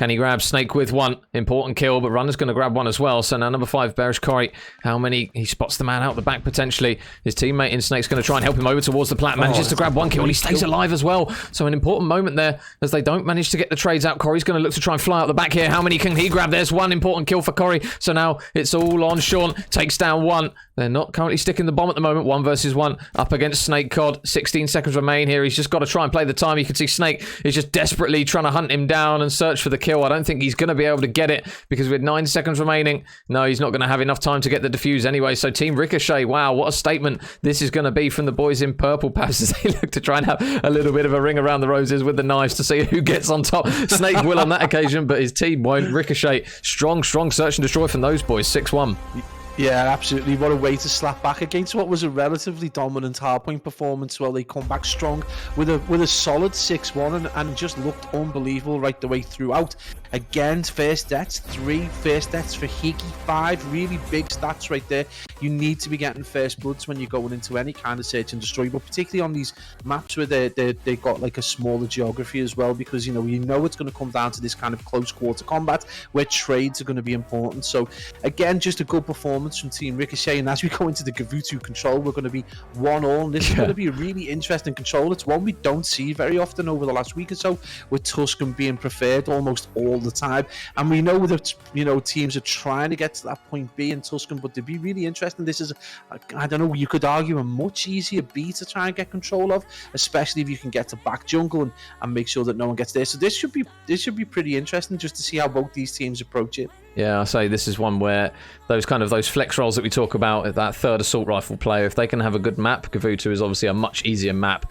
he grab? Snake with 1, important kill, but Runner's going to grab 1 as well. So now number 5 Bearish Corey, how many? He spots the man out the back potentially. His teammate in Snake's going to try and help him over towards the plat, manages to grab 1 kill, he stays alive as well. So an important moment there as they don't manage to get the trades out. Corey's going to look to try and fly out the back here. How many can he grab? There's 1 important kill for Corey. So now it's all on Sean. Takes down 1. They're not currently sticking the bomb at the moment. 1 versus 1 up against Snake Cod. 16 seconds remain here. He's just got to try and play the time. You can see Snake is just desperately trying to hunt him down and search for the kill. I don't think he's going to be able to get it because with 9 seconds remaining, no, he's not going to have enough time to get the defuse anyway. So Team Ricochet, wow, what a statement this is going to be from the boys in purple, perhaps, as they look to try and have a little bit of a ring around the roses with the knives to see who gets on top. Snake will on that occasion, but his team won't. Ricochet, strong search and destroy from those boys. 6-1. Yeah, absolutely. What a way to slap back against what was a relatively dominant hardpoint performance. Well, they come back strong with a solid 6-1 and just looked unbelievable right the way throughout. Again, first deaths, 3 first deaths for Higgy, 5 really big stats right there. You need to be getting first bloods when you're going into any kind of search and destroy, but particularly on these maps where they've got like a smaller geography as well, because you know it's going to come down to this kind of close quarter combat where trades are going to be important. So again, just a good performance from Team Ricochet, and as we go into the Gavutu control, we're going to be 1-1, and this is going to be a really interesting control. It's one we don't see very often over the last week or so, with Tuscan being preferred almost all the time, and we know that, you know, teams are trying to get to that point B in Tuscan, but to be really interesting, this is I don't know, you could argue a much easier B to try and get control of, especially if you can get to back jungle and make sure that no one gets there. So this should be pretty interesting just to see how both these teams approach it. Yeah, I say this is one where those flex rolls that we talk about, that third assault rifle player, if they can have a good map, Gavutu is obviously a much easier map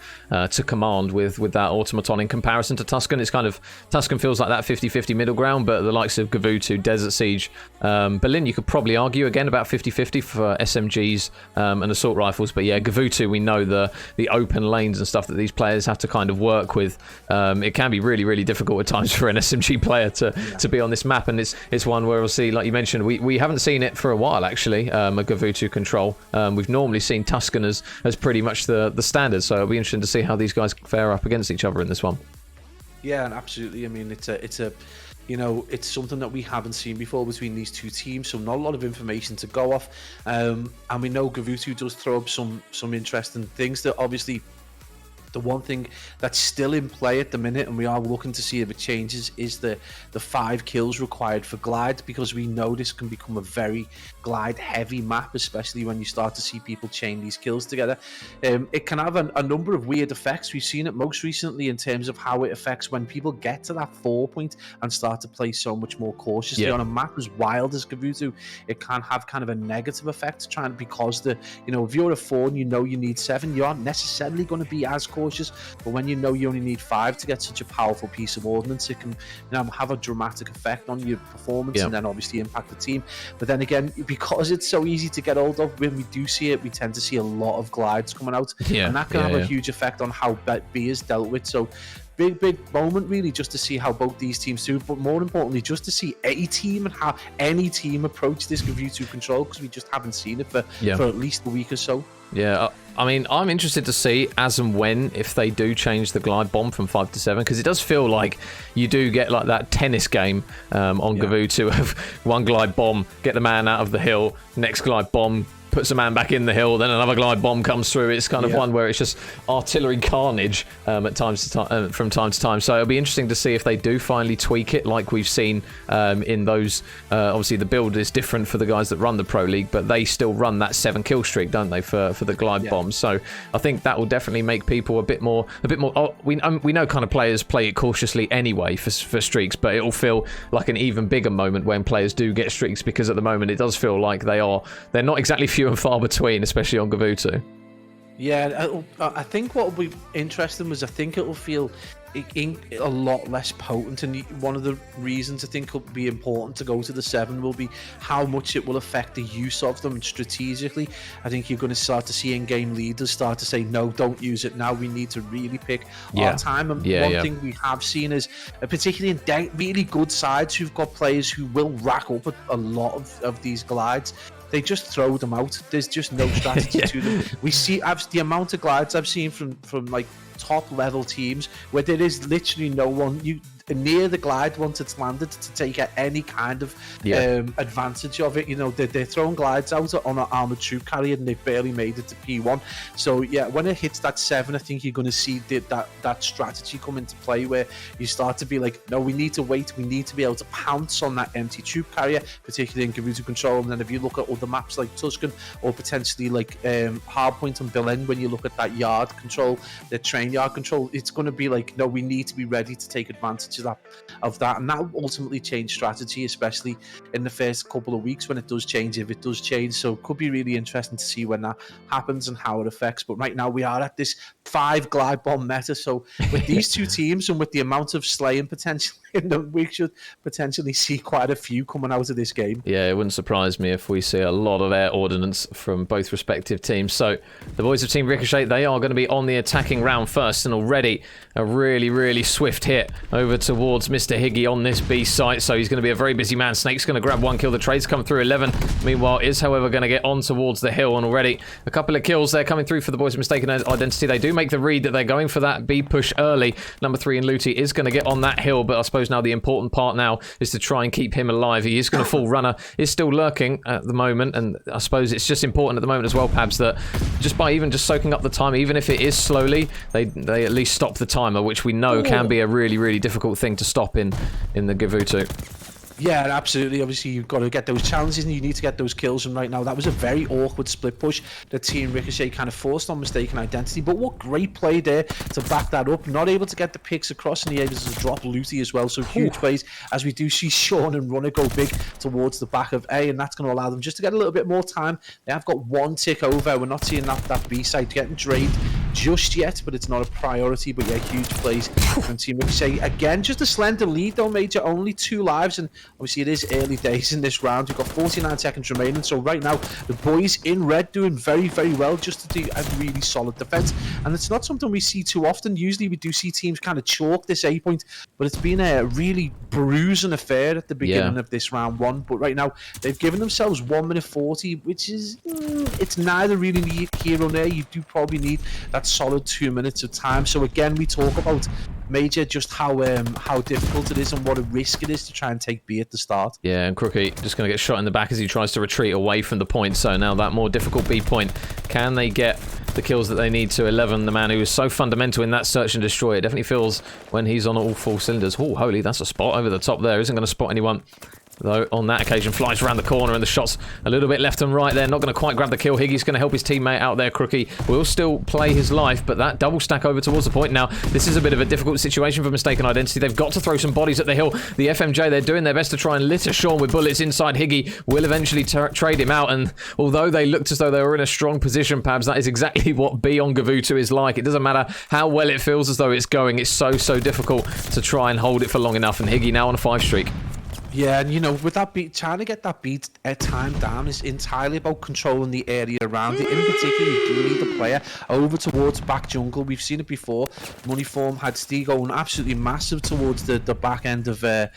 to command with that automaton in comparison to Tuscan. It's kind of, Tuscan feels like that 50-50 middle ground, but the likes of Gavutu, Desert Siege, Berlin, you could probably argue again about 50-50 for SMGs and assault rifles, but yeah, Gavutu, we know the open lanes and stuff that these players have to kind of work with. It can be really, really difficult at times for an SMG player to be on this map, and it's one where obviously, like you mentioned, we haven't seen it for a while, actually, a Gavutu control. We've normally seen Tusken as pretty much the standard, so it'll be interesting to see how these guys fare up against each other in this one. Yeah, and absolutely. I mean, it's a you know, it's something that we haven't seen before between these two teams, so not a lot of information to go off. And we know Gavutu does throw up some interesting things. That obviously, the one thing that's still in play at the minute, and we are looking to see if it changes, is the 5 kills required for glide, because we know this can become a very glide heavy map, especially when you start to see people chain these kills together. It can have a number of weird effects. We've seen it most recently in terms of how it affects when people get to that 4 point and start to play so much more cautiously. On a map as wild as Gavutu, it can have kind of a negative effect, because if you're a 4 and you know you need 7, you aren't necessarily going to be as cautious, but when you know you only need 5 to get such a powerful piece of ordnance, it can have a dramatic effect on your performance and then obviously impact the team. But then again, because it's so easy to get hold of, when we do see it, we tend to see a lot of glides coming out, and that can have a huge effect on how B is dealt with. So big moment really, just to see how both these teams do, but more importantly just to see a team and how any team approach this Gavutu control, because we just haven't seen it for at least a week or so. I mean, I'm interested to see as and when, if they do change the glide bomb from 5 to 7, because it does feel like you do get like that tennis game on Gavutu of one glide bomb, get the man out of the hill, next glide bomb, puts a man back in the hill, then another glide bomb comes through. It's kind of one where it's just artillery carnage at times from time to time. So it'll be interesting to see if they do finally tweak it, like we've seen in those. Obviously, the build is different for the guys that run the Pro League, but they still run that 7 kill streak, don't they, for the glide bombs? So I think that will definitely make people a bit more. We know kind of players play it cautiously anyway for streaks, but it will feel like an even bigger moment when players do get streaks, because at the moment it does feel like they're not exactly few and far between, especially on Gavutu. Yeah, I think what will be interesting was, I think it will feel a lot less potent, and one of the reasons I think it'll be important to go to the 7 will be how much it will affect the use of them strategically. I think you're going to start to see in-game leaders start to say, no, don't use it now, we need to really pick our time. And one thing we have seen is, particularly in really good sides who've got players who will rack up a lot of these glides, they just throw them out. There's just no strategy to them. We see the amount of glides I've seen from like top level teams where there is literally no one near the glide once it's landed to take any kind of advantage of it. They're throwing glides out on an armored troop carrier and they've barely made it to P1. So when it hits that 7, I think you're going to see that strategy come into play, where you start to be like, no, we need to wait, we need to be able to pounce on that empty troop carrier, particularly in Gavutu control. And then if you look at other maps like Tusken, or potentially like Hardpoint and Berlin, when you look at that yard control, the train yard control, it's going to be like, no, we need to be ready to take advantage of that, and that will ultimately change strategy, especially in the first couple of weeks when it does change, if it does change. So it could be really interesting to see when that happens and how it affects. But right now we are at this 5 glide bomb meta, so with these two teams and with the amount of slaying potential in them, we should potentially see quite a few coming out of this game. Yeah, it wouldn't surprise me if we see a lot of air ordnance from both respective teams. So the boys of Team Ricochet, they are going to be on the attacking round first, and already a really swift hit over towards Mr. Higgy on this B site. So he's going to be a very busy man. Snake's going to grab 1 kill. The trade's come through 11. Meanwhile, is however going to get on towards the hill, and already a couple of kills there coming through for the boys of Mystaken Identity. They do make the read that they're going for that B push early. Number 3 in Looty is going to get on that hill, but I suppose now the important part now is to try and keep him alive. He is going to fall. Runner is still lurking at the moment, and I suppose it's just important at the moment as well, Pabs, that just by even just soaking up the time, even if it is slowly, they at least stop the timer, which we know can be a really difficult thing to stop in the Gavutu. Yeah, absolutely. Obviously, you've got to get those challenges and you need to get those kills. And right now, that was a very awkward split push that Team Ricochet kind of forced on Mystaken Identity. But what great play there to back that up. Not able to get the picks across, and he able to drop Looty as well. So huge plays as we do see Sean and Runner go big towards the back of A, and that's going to allow them just to get a little bit more time. They have got 1 tick over. We're not seeing that B side getting drained just yet, but it's not a priority. But yeah, huge plays from Team Ricochet. Again, just a slender lead though, Major. Only 2 lives, and obviously it is early days in this round. We've got 49 seconds remaining. So right now, the boys in red doing very, very well just to do a really solid defense. And it's not something we see too often. Usually we do see teams kind of chalk this A point, but it's been a really bruising affair at the beginning of this round 1. But right now, they've given themselves 1 minute 40, which is, it's neither really here or there. You do probably need that solid 2 minutes of time. So again, we talk about, Major, just how difficult it is and what a risk it is to try and take B at the start. Yeah, and Crookie just going to get shot in the back as he tries to retreat away from the point. So now that more difficult B point, can they get the kills that they need to 11? The man who is so fundamental in that search and destroy. It definitely feels when he's on all 4 cylinders. Oh, holy, that's a spot over the top there. Isn't going to spot anyone. Though on that occasion flies around the corner and the shots a little bit left and right there. Not going to quite grab the kill. Higgy's going to help his teammate out there. Crookie will still play his life, but that double stack over towards the point now. This is a bit of a difficult situation for Mystaken Identity. They've got to throw some bodies at the hill. The FMJ, they're doing their best to try and litter Sean with bullets inside. Higgy will eventually trade him out, and although they looked as though they were in a strong position, Pabs, that is exactly what B on Gavutu is like. It doesn't matter how well it feels as though it's going. It's so difficult to try and hold it for long enough, and Higgy now on a 5 streak. Yeah, and you know, with that beat, trying to get that beat time down is entirely about controlling the area around it. In particular, you do need the player over towards back jungle. We've seen it before. Moneyform had Steve going absolutely massive towards the back end of the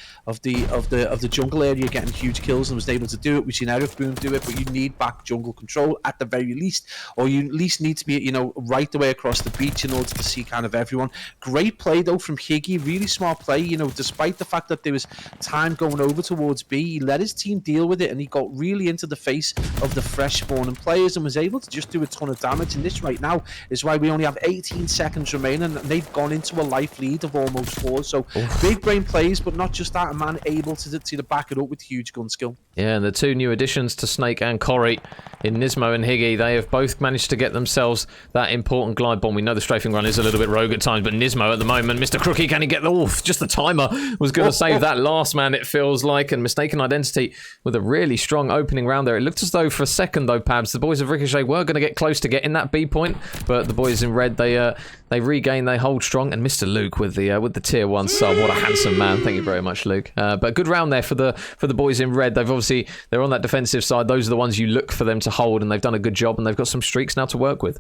jungle area, getting huge kills, and was able to do it. We've seen Eric Boone do it, but you need back jungle control at the very least, or you at least need to be, you know, right the way across the beach in order to see kind of everyone. Great play though from Higgy, really smart play. You know, despite the fact that there was time going over towards B, he let his team deal with it, and he got really into the face of the fresh spawning players and was able to just do a ton of damage. And this right now is why we only have 18 seconds remaining, and they've gone into a life lead of almost 4. So big brain plays, but not just that, a man able to back it up with huge gun skill. Yeah, and the 2 new additions to Snake and Corey in Nismo and Higgy, they have both managed to get themselves that important glide bomb. We know the strafing run is a little bit rogue at times, but Nismo at the moment, Mr. Crookie, can he get the... Oof, just the timer was going to save that last man, it feels like. And Mystaken Identity with a really strong opening round there. It looked as though for a second, though, Pabs, the boys of Ricochet were going to get close to getting that B point, but the boys in red, they regain, they hold strong. And Mr. Luke with the tier 1 sub. What a handsome man. Thank you very much, Luke. But good round there for the boys in red. They're on that defensive side. Those are the ones you look for them to hold, and they've done a good job, and they've got some streaks now to work with.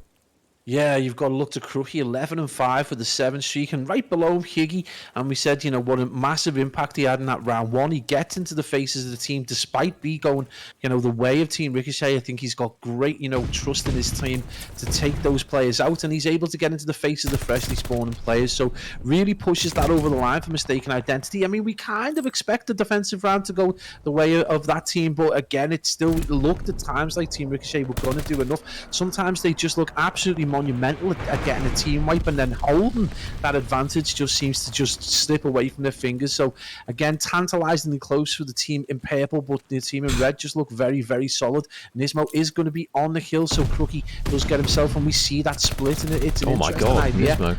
Yeah, you've got to look to Crookie, 11-5 for the 7 streak, and right below him, Higgy. And we said, you know, what a massive impact he had in that round 1. He gets into the faces of the team, despite B going, you know, the way of Team Ricochet. I think he's got great, you know, trust in his team to take those players out, and he's able to get into the face of the freshly spawning players. So really pushes that over the line for Mystaken Identity. I mean, we kind of expect the defensive round to go the way of that team, but again, it still looked at times like Team Ricochet were going to do enough. Sometimes they just look absolutely monumental at getting a team wipe, and then holding that advantage just seems to just slip away from their fingers. So again, tantalizingly close for the team in purple, but the team in red just look very, very solid. Nismo is going to be on the hill, so Crookie does get himself, and we see that split, and it's an interesting idea. Nismo.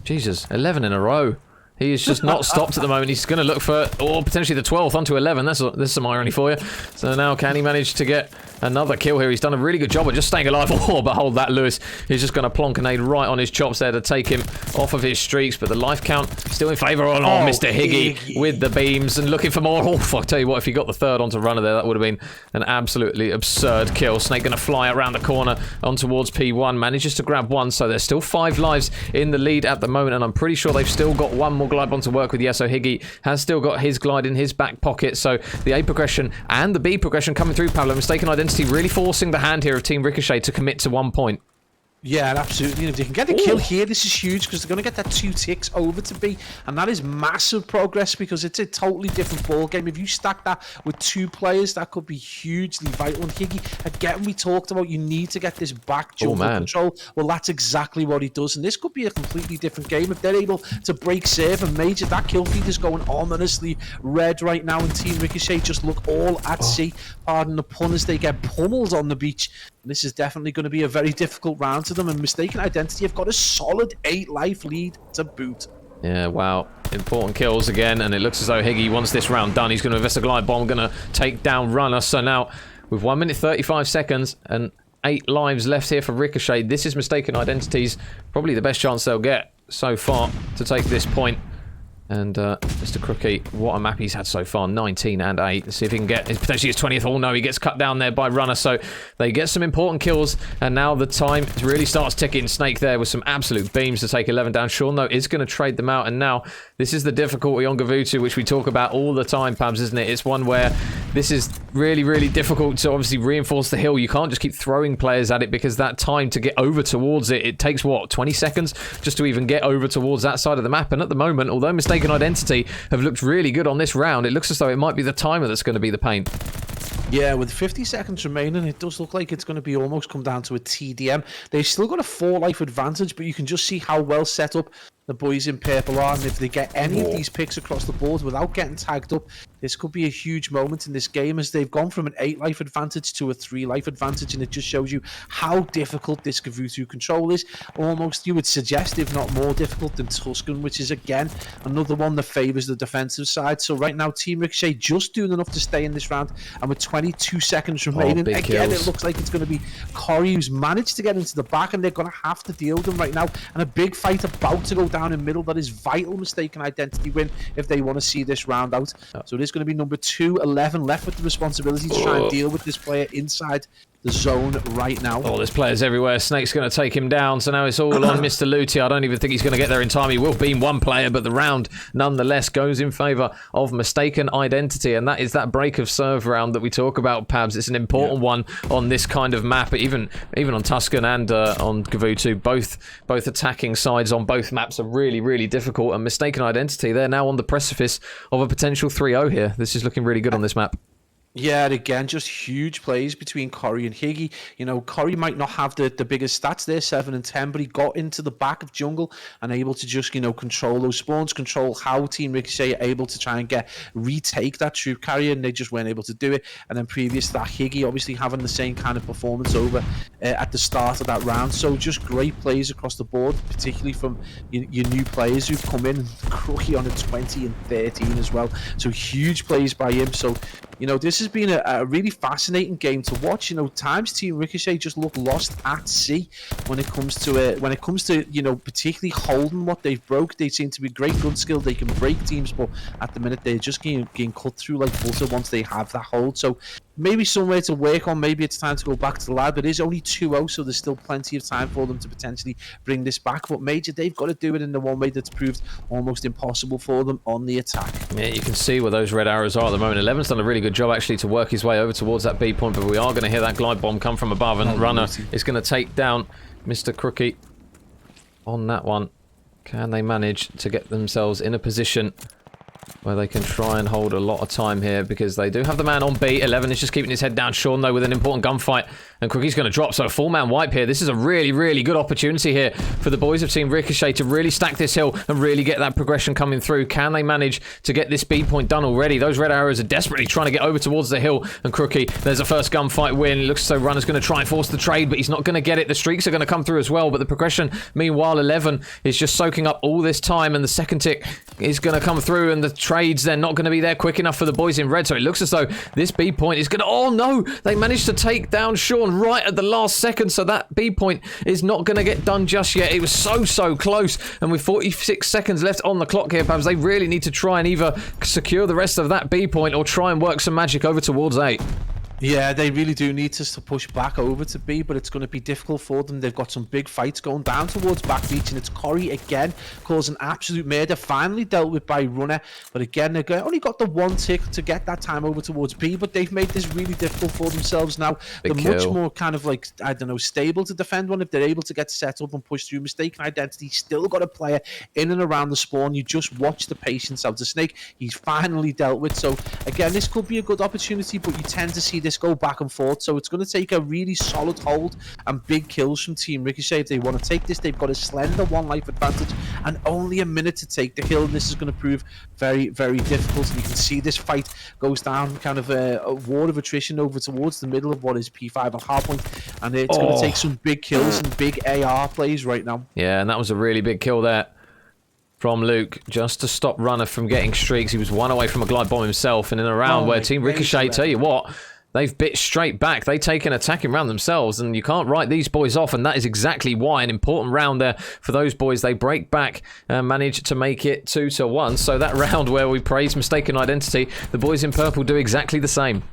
Jesus, 11 in a row. He is just not stopped at the moment. He's going to look for, or potentially the 12th onto 11. There's some irony for you. So now can he manage to get another kill here? He's done a really good job of just staying alive. Oh, but hold that, Lewis. He's just going to plonk a nade right on his chops there to take him off of his streaks. But the life count still in favour of Mr. Higgy with the beams and looking for more. Oh, I tell you what, if he got the 3rd onto runner there, that would have been an absolutely absurd kill. Snake going to fly around the corner on towards P1. Manages to grab 1, so there's still 5 lives in the lead at the moment, and I'm pretty sure they've still got 1 more glide bomb to work with. Yes, so Higgy has still got his glide in his back pocket, so the A progression and the B progression coming through, Pablo. Mystaken Identity really forcing the hand here of Team Ricochet to commit to 1 point. Yeah, absolutely. If they can get the kill here, this is huge, because they're going to get that 2 ticks over to B, and that is massive progress, because it's a totally different ball game. If you stack that with 2 players, that could be hugely vital. And Higgy, again, we talked about you need to get this back jungle control. Well, that's exactly what he does, and this could be a completely different game if they're able to break serve and Major. That kill feed is going ominously red right now, and Team Ricochet just look all at sea. Pardon the pun, as they get pummeled on the beach. And this is definitely going to be a very difficult round to them, and Mystaken Identity have got a solid 8 life lead to boot. Yeah, wow. Important kills again, and it looks as though Higgy wants this round done. He's going to invest a glide bomb, going to take down runner. So now, with 1 minute 35 seconds, and 8 lives left here for Ricochet. This is Mystaken Identity's probably the best chance they'll get so far to take this point. And Mr. Crookie, what a map he's had so far, 19 and 8. Let's see if he can get potentially his 20th. Oh no, he gets cut down there by Runner, so they get some important kills. And now the time really starts ticking. Snake there with some absolute beams to take 11 down. Sean, though, is going to trade them out. And now this is the difficulty on Gavutu, which we talk about all the time, Pabs, isn't it? It's one where this is really, really difficult to obviously reinforce the hill. You can't just keep throwing players at it because that time to get over towards it, it takes, what, 20 seconds just to even get over towards that side of the map. And at the moment, although Mystaken Identity have looked really good on this round, it looks as though it might be the timer that's going to be the pain. Yeah, with 50 seconds remaining, it does look like it's going to be almost come down to a TDM. They've still got a 4-life advantage, but you can just see how well set up the boys in purple are, and if they get any of these picks across the board without getting tagged up, this could be a huge moment in this game, as they've gone from an 8-life advantage to a 3-life advantage, and it just shows you how difficult this Gavutu control is. Almost, you would suggest, if not more difficult than Tuscan, which is, again, another one that favours the defensive side. So right now, Team Ricochet just doing enough to stay in this round, and with 22 seconds remaining, again, kills. It looks like it's going to be Corey who's managed to get into the back, and they're going to have to deal with them right now, and a big fight about to go down in middle. That is vital Mystaken Identity win if they want to see this round out. So it is going to be number 2, 11 left with the responsibility to try and deal with this player inside the zone right now. Oh, there's players everywhere. Snake's going to take him down, so now it's all on Mr. Luti. I don't even think he's going to get there in time. He will beam one player, but the round nonetheless goes in favour of Mystaken Identity, and that is that break of serve round that we talk about, Pabs. It's an important one on this kind of map, even on Tuscan and on Gavutu. Both attacking sides on both maps are really, really difficult, and Mystaken Identity, they're now on the precipice of a potential 3-0 here. This is looking really good on this map. Yeah, again, just huge plays between Corey and Higgy. You know, Corey might not have the biggest stats there, 7 and 10, but he got into the back of jungle and able to just, you know, control those spawns, control how Team Ricochet are able to try and retake that troop carrier, and they just weren't able to do it. And then previous to that, Higgy obviously having the same kind of performance over at the start of that round. So just great plays across the board, particularly from your new players who've come in. Crookie on a 20 and 13 as well. So huge plays by him. So, you know, this has been a really fascinating game to watch. You know, times Team Ricochet just look lost at sea when it comes to you know, particularly holding what they've broke. They seem to be great gun skill. They can break teams, but at the minute they're just getting cut through like butter once they have that hold. So maybe somewhere to work on. Maybe it's time to go back to the lab. It is only 2-0, so there's still plenty of time for them to potentially bring this back. But Major, they've got to do it in the one way that's proved almost impossible for them on the attack. Yeah, you can see where those red arrows are at the moment. 11's done a really good job actually to work his way over towards that B point, but we are going to hear that glide bomb come from above, and Runner is going to take down Mr. Crookie on that one. Can they manage to get themselves in a position where they can try and hold a lot of time here, because they do have the man on B. 11 is just keeping his head down. Sean, though, with an important gunfight, and Crookie's going to drop, so a full-man wipe here. This is a really, really good opportunity here for the boys of Team Ricochet to really stack this hill and really get that progression coming through. Can they manage to get this B point done already? Those red arrows are desperately trying to get over towards the hill, and Crookie, there's a first gunfight win. It looks as though Runner's going to try and force the trade, but he's not going to get it. The streaks are going to come through as well, but the progression, meanwhile, 11 is just soaking up all this time, and the second tick is going to come through, and the trades, they're not going to be there quick enough for the boys in red, so it looks as though this B point is going to... Oh, no! They managed to take down Sean right at the last second, so that B point is not going to get done just yet. It was so close, and with 46 seconds left on the clock here, Pabs, they really need to try and either secure the rest of that B point or try and work some magic over towards A. Yeah, they really do need to push back over to B, but it's going to be difficult for them. They've got some big fights going down towards back beach, and it's Corey again causing absolute murder. Finally dealt with by Runner, but again, they've only got the one tick to get that time over towards B, but they've made this really difficult for themselves now. They're much more kind of like, I don't know, stable to defend one if they're able to get set up and push through. Mystaken Identity still got a player in and around the spawn. You just watch the patience of the Snake. He's finally dealt with. So again, this could be a good opportunity, but you tend to see this go back and forth, so it's going to take a really solid hold and big kills from Team Ricochet. If they want to take this, they've got a slender one life advantage and only a minute to take the hill. This is going to prove very difficult, and you can see this fight goes down kind of a war of attrition over towards the middle of what is P5 and hardpoint, and it's going to take some big kills and big AR plays right now. Yeah, and that was a really big kill there from Luke, just to stop Runner from getting streaks. He was one away from a glide bomb himself, and in a round where Team Ricochet, tell you what, they've bit straight back. They take an attacking round themselves, and you can't write these boys off, and that is exactly why. An important round there for those boys. They break back and manage to make it 2-1. So that round where we praise Mystaken Identity, the boys in purple do exactly the same.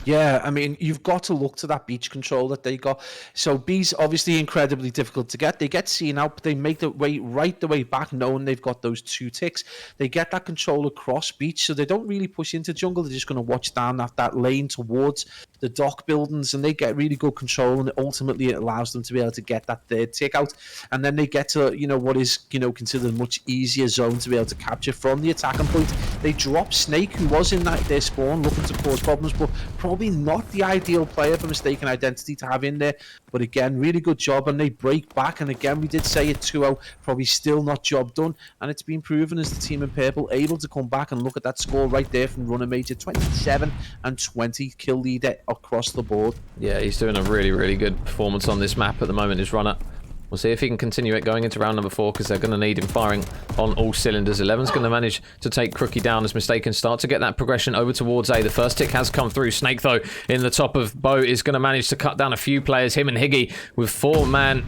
Yeah, I mean, you've got to look to that beach control that they got. So B's obviously incredibly difficult to get. They get seen out, but they make the way right the way back, knowing they've got those 2 ticks. They get that control across beach, so they don't really push into jungle. They're just going to watch down that lane towards the dock buildings, and they get really good control, and ultimately it allows them to be able to get that 3rd tick out. And then they get to, what is, considered a much easier zone to be able to capture from the attacking point. They drop Snake, who was in their spawn looking to cause problems, but probably not the ideal player for Mystaken Identity to have in there. But again, really good job, and they break back. And again, we did say it 2-0, probably still not job done, and it's been proven as the team in purple able to come back. And look at that score right there from Runner Major, 27-20 kill leader across the board. Yeah, he's doing a really, really good performance on this map at the moment, his Runner. We'll see if he can continue it going into round number 4, because they're going to need him firing on all cylinders. 11's going to manage to take Crookie down as Mystaken start to get that progression over towards A. The first tick has come through. Snake, though, in the top of Bo, is going to manage to cut down a few players. Him and Higgy with 4-man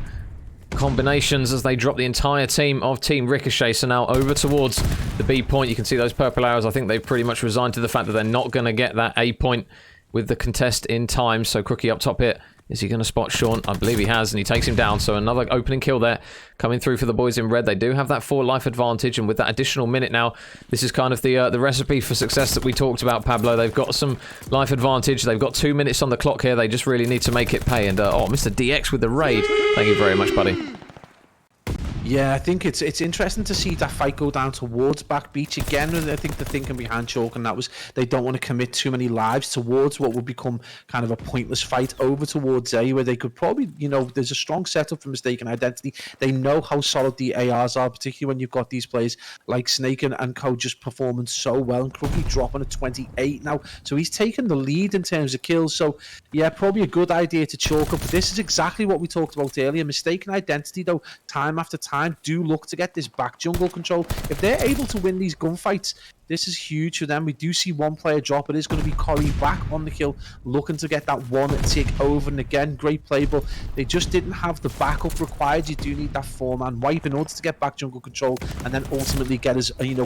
combinations as they drop the entire team of Team Ricochet. So now over towards the B point. You can see those purple arrows. I think they've pretty much resigned to the fact that they're not going to get that A point with the contest in time. So Crookie up top here. Is he going to spot Sean? I believe he has, and he takes him down. So another opening kill there coming through for the boys in red. They do have that 4 life advantage, and with that additional minute now, this is kind of the recipe for success that we talked about, Pablo. They've got some life advantage. They've got 2 minutes on the clock here. They just really need to make it pay. And, oh, Mr. DX with the raid. Thank you very much, buddy. Yeah, I think it's interesting to see that fight go down towards back beach again. I think the thinking behind Chalk, and that was they don't want to commit too many lives towards what would become kind of a pointless fight over towards A, where they could probably, there's a strong setup for Mystaken Identity. They know how solid the ARs are, particularly when you've got these players like Snake and Co just performing so well, and Crookie dropping at 28 now. So he's taken the lead in terms of kills. So yeah, probably a good idea to chalk up. But this is exactly what we talked about earlier. Mystaken Identity, though, time after time, do look to get this back jungle control. If they're able to win these gunfights, this is huge for them. We do see one player drop. It is going to be Corey back on the kill, looking to get that 1 tick over. And again, great play, but they just didn't have the backup required. You do need that 4-man wipe in order to get back jungle control, and then ultimately get us, kind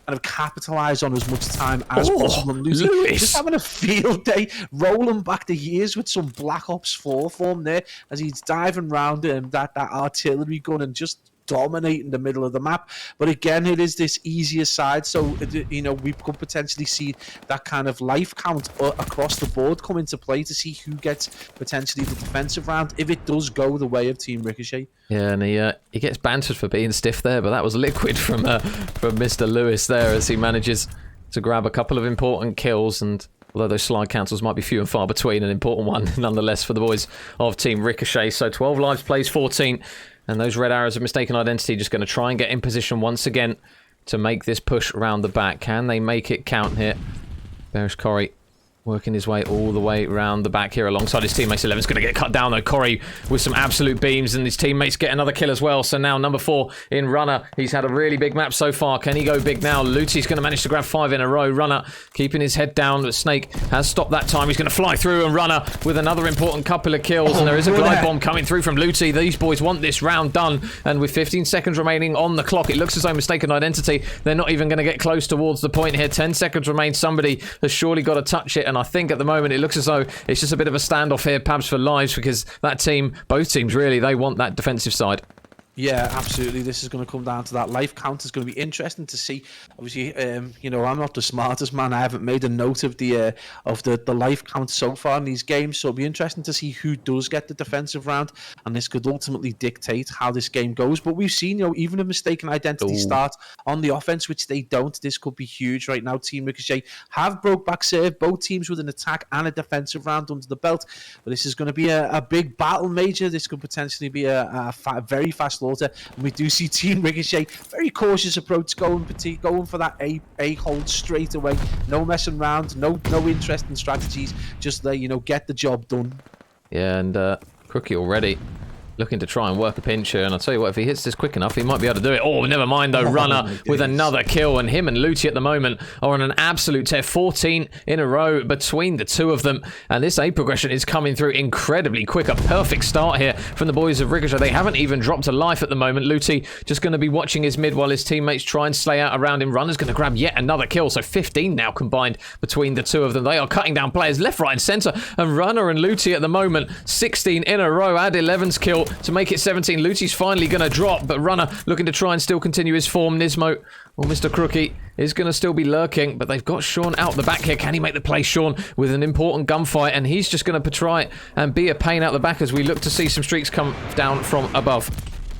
of capitalize on as much time as possible. And Lewis just having a field day, rolling back the years with some Black Ops 4 form there as he's diving around that artillery gun and just dominating the middle of the map. But again, it is this easier side, so we could potentially see that kind of life count across the board come into play to see who gets potentially the defensive round if it does go the way of Team Ricochet. Yeah, and he gets bantered for being stiff there, but that was liquid from Mr. Lewis there as he manages to grab a couple of important kills. And although those slide cancels might be few and far between, an important one nonetheless for the boys of Team Ricochet. So 12 lives plays 14. And those red arrows of Mystaken Identity just going to try and get in position once again to make this push around the back. Can they make it count here? There's Corey working his way all the way around the back here alongside his teammates. 11's going to get cut down though. Corey with some absolute beams, and his teammates get another kill as well. So now number 4 in Runner. He's had a really big map so far. Can he go big now? Luti's going to manage to grab 5 in a row. Runner keeping his head down, but Snake has stopped that time. He's going to fly through, and Runner with another important couple of kills. And there is a glide bomb coming through from Luti. These boys want this round done, and with 15 seconds remaining on the clock, it looks as though Mystaken Identity, they're not even going to get close towards the point here. 10 seconds remain. Somebody has surely got to touch it, and I think at the moment it looks as though it's just a bit of a standoff here, Pabs, for lives, because that team, both teams really, they want that defensive side. Yeah, absolutely. This is going to come down to that life count. Is going to be interesting to see. Obviously, I'm not the smartest man. I haven't made a note of the life count so far in these games. So it'll be interesting to see who does get the defensive round, and this could ultimately dictate how this game goes. But we've seen, even if Mystaken Identity start on the offense, which they don't, this could be huge right now. Team Ricochet have broke back serve, both teams with an attack and a defensive round under the belt. But this is going to be a big battle major. This could potentially be a very fast slaughter. And we do see Team Ricochet, very cautious approach, going for that A hold straight away. No messing around, no interest in strategies. Just get the job done. Yeah, and Crookie already looking to try and work a pinch here, and I'll tell you what, if he hits this quick enough, he might be able to do it. Oh, never mind though, Runner with another kill, and him and Luti at the moment are on an absolute tear. 14 in a row between the two of them, and this A progression is coming through incredibly quick. A perfect start here from the boys of Ricochet. They haven't even dropped a life at the moment. Luti just going to be watching his mid while his teammates try and slay out around him. Runner's going to grab yet another kill, so 15 now combined between the two of them. They are cutting down players left, right and centre, and Runner and Luti at the moment 16 in a row. Add 11's kill to make it 17. Luti's finally going to drop, but Runner looking to try and still continue his form. Nismo, or Mr. Crookie, is going to still be lurking, but they've got Sean out the back here. Can he make the play? Sean with an important gunfight, and he's just going to try and be a pain out the back as we look to see some streaks come down from above.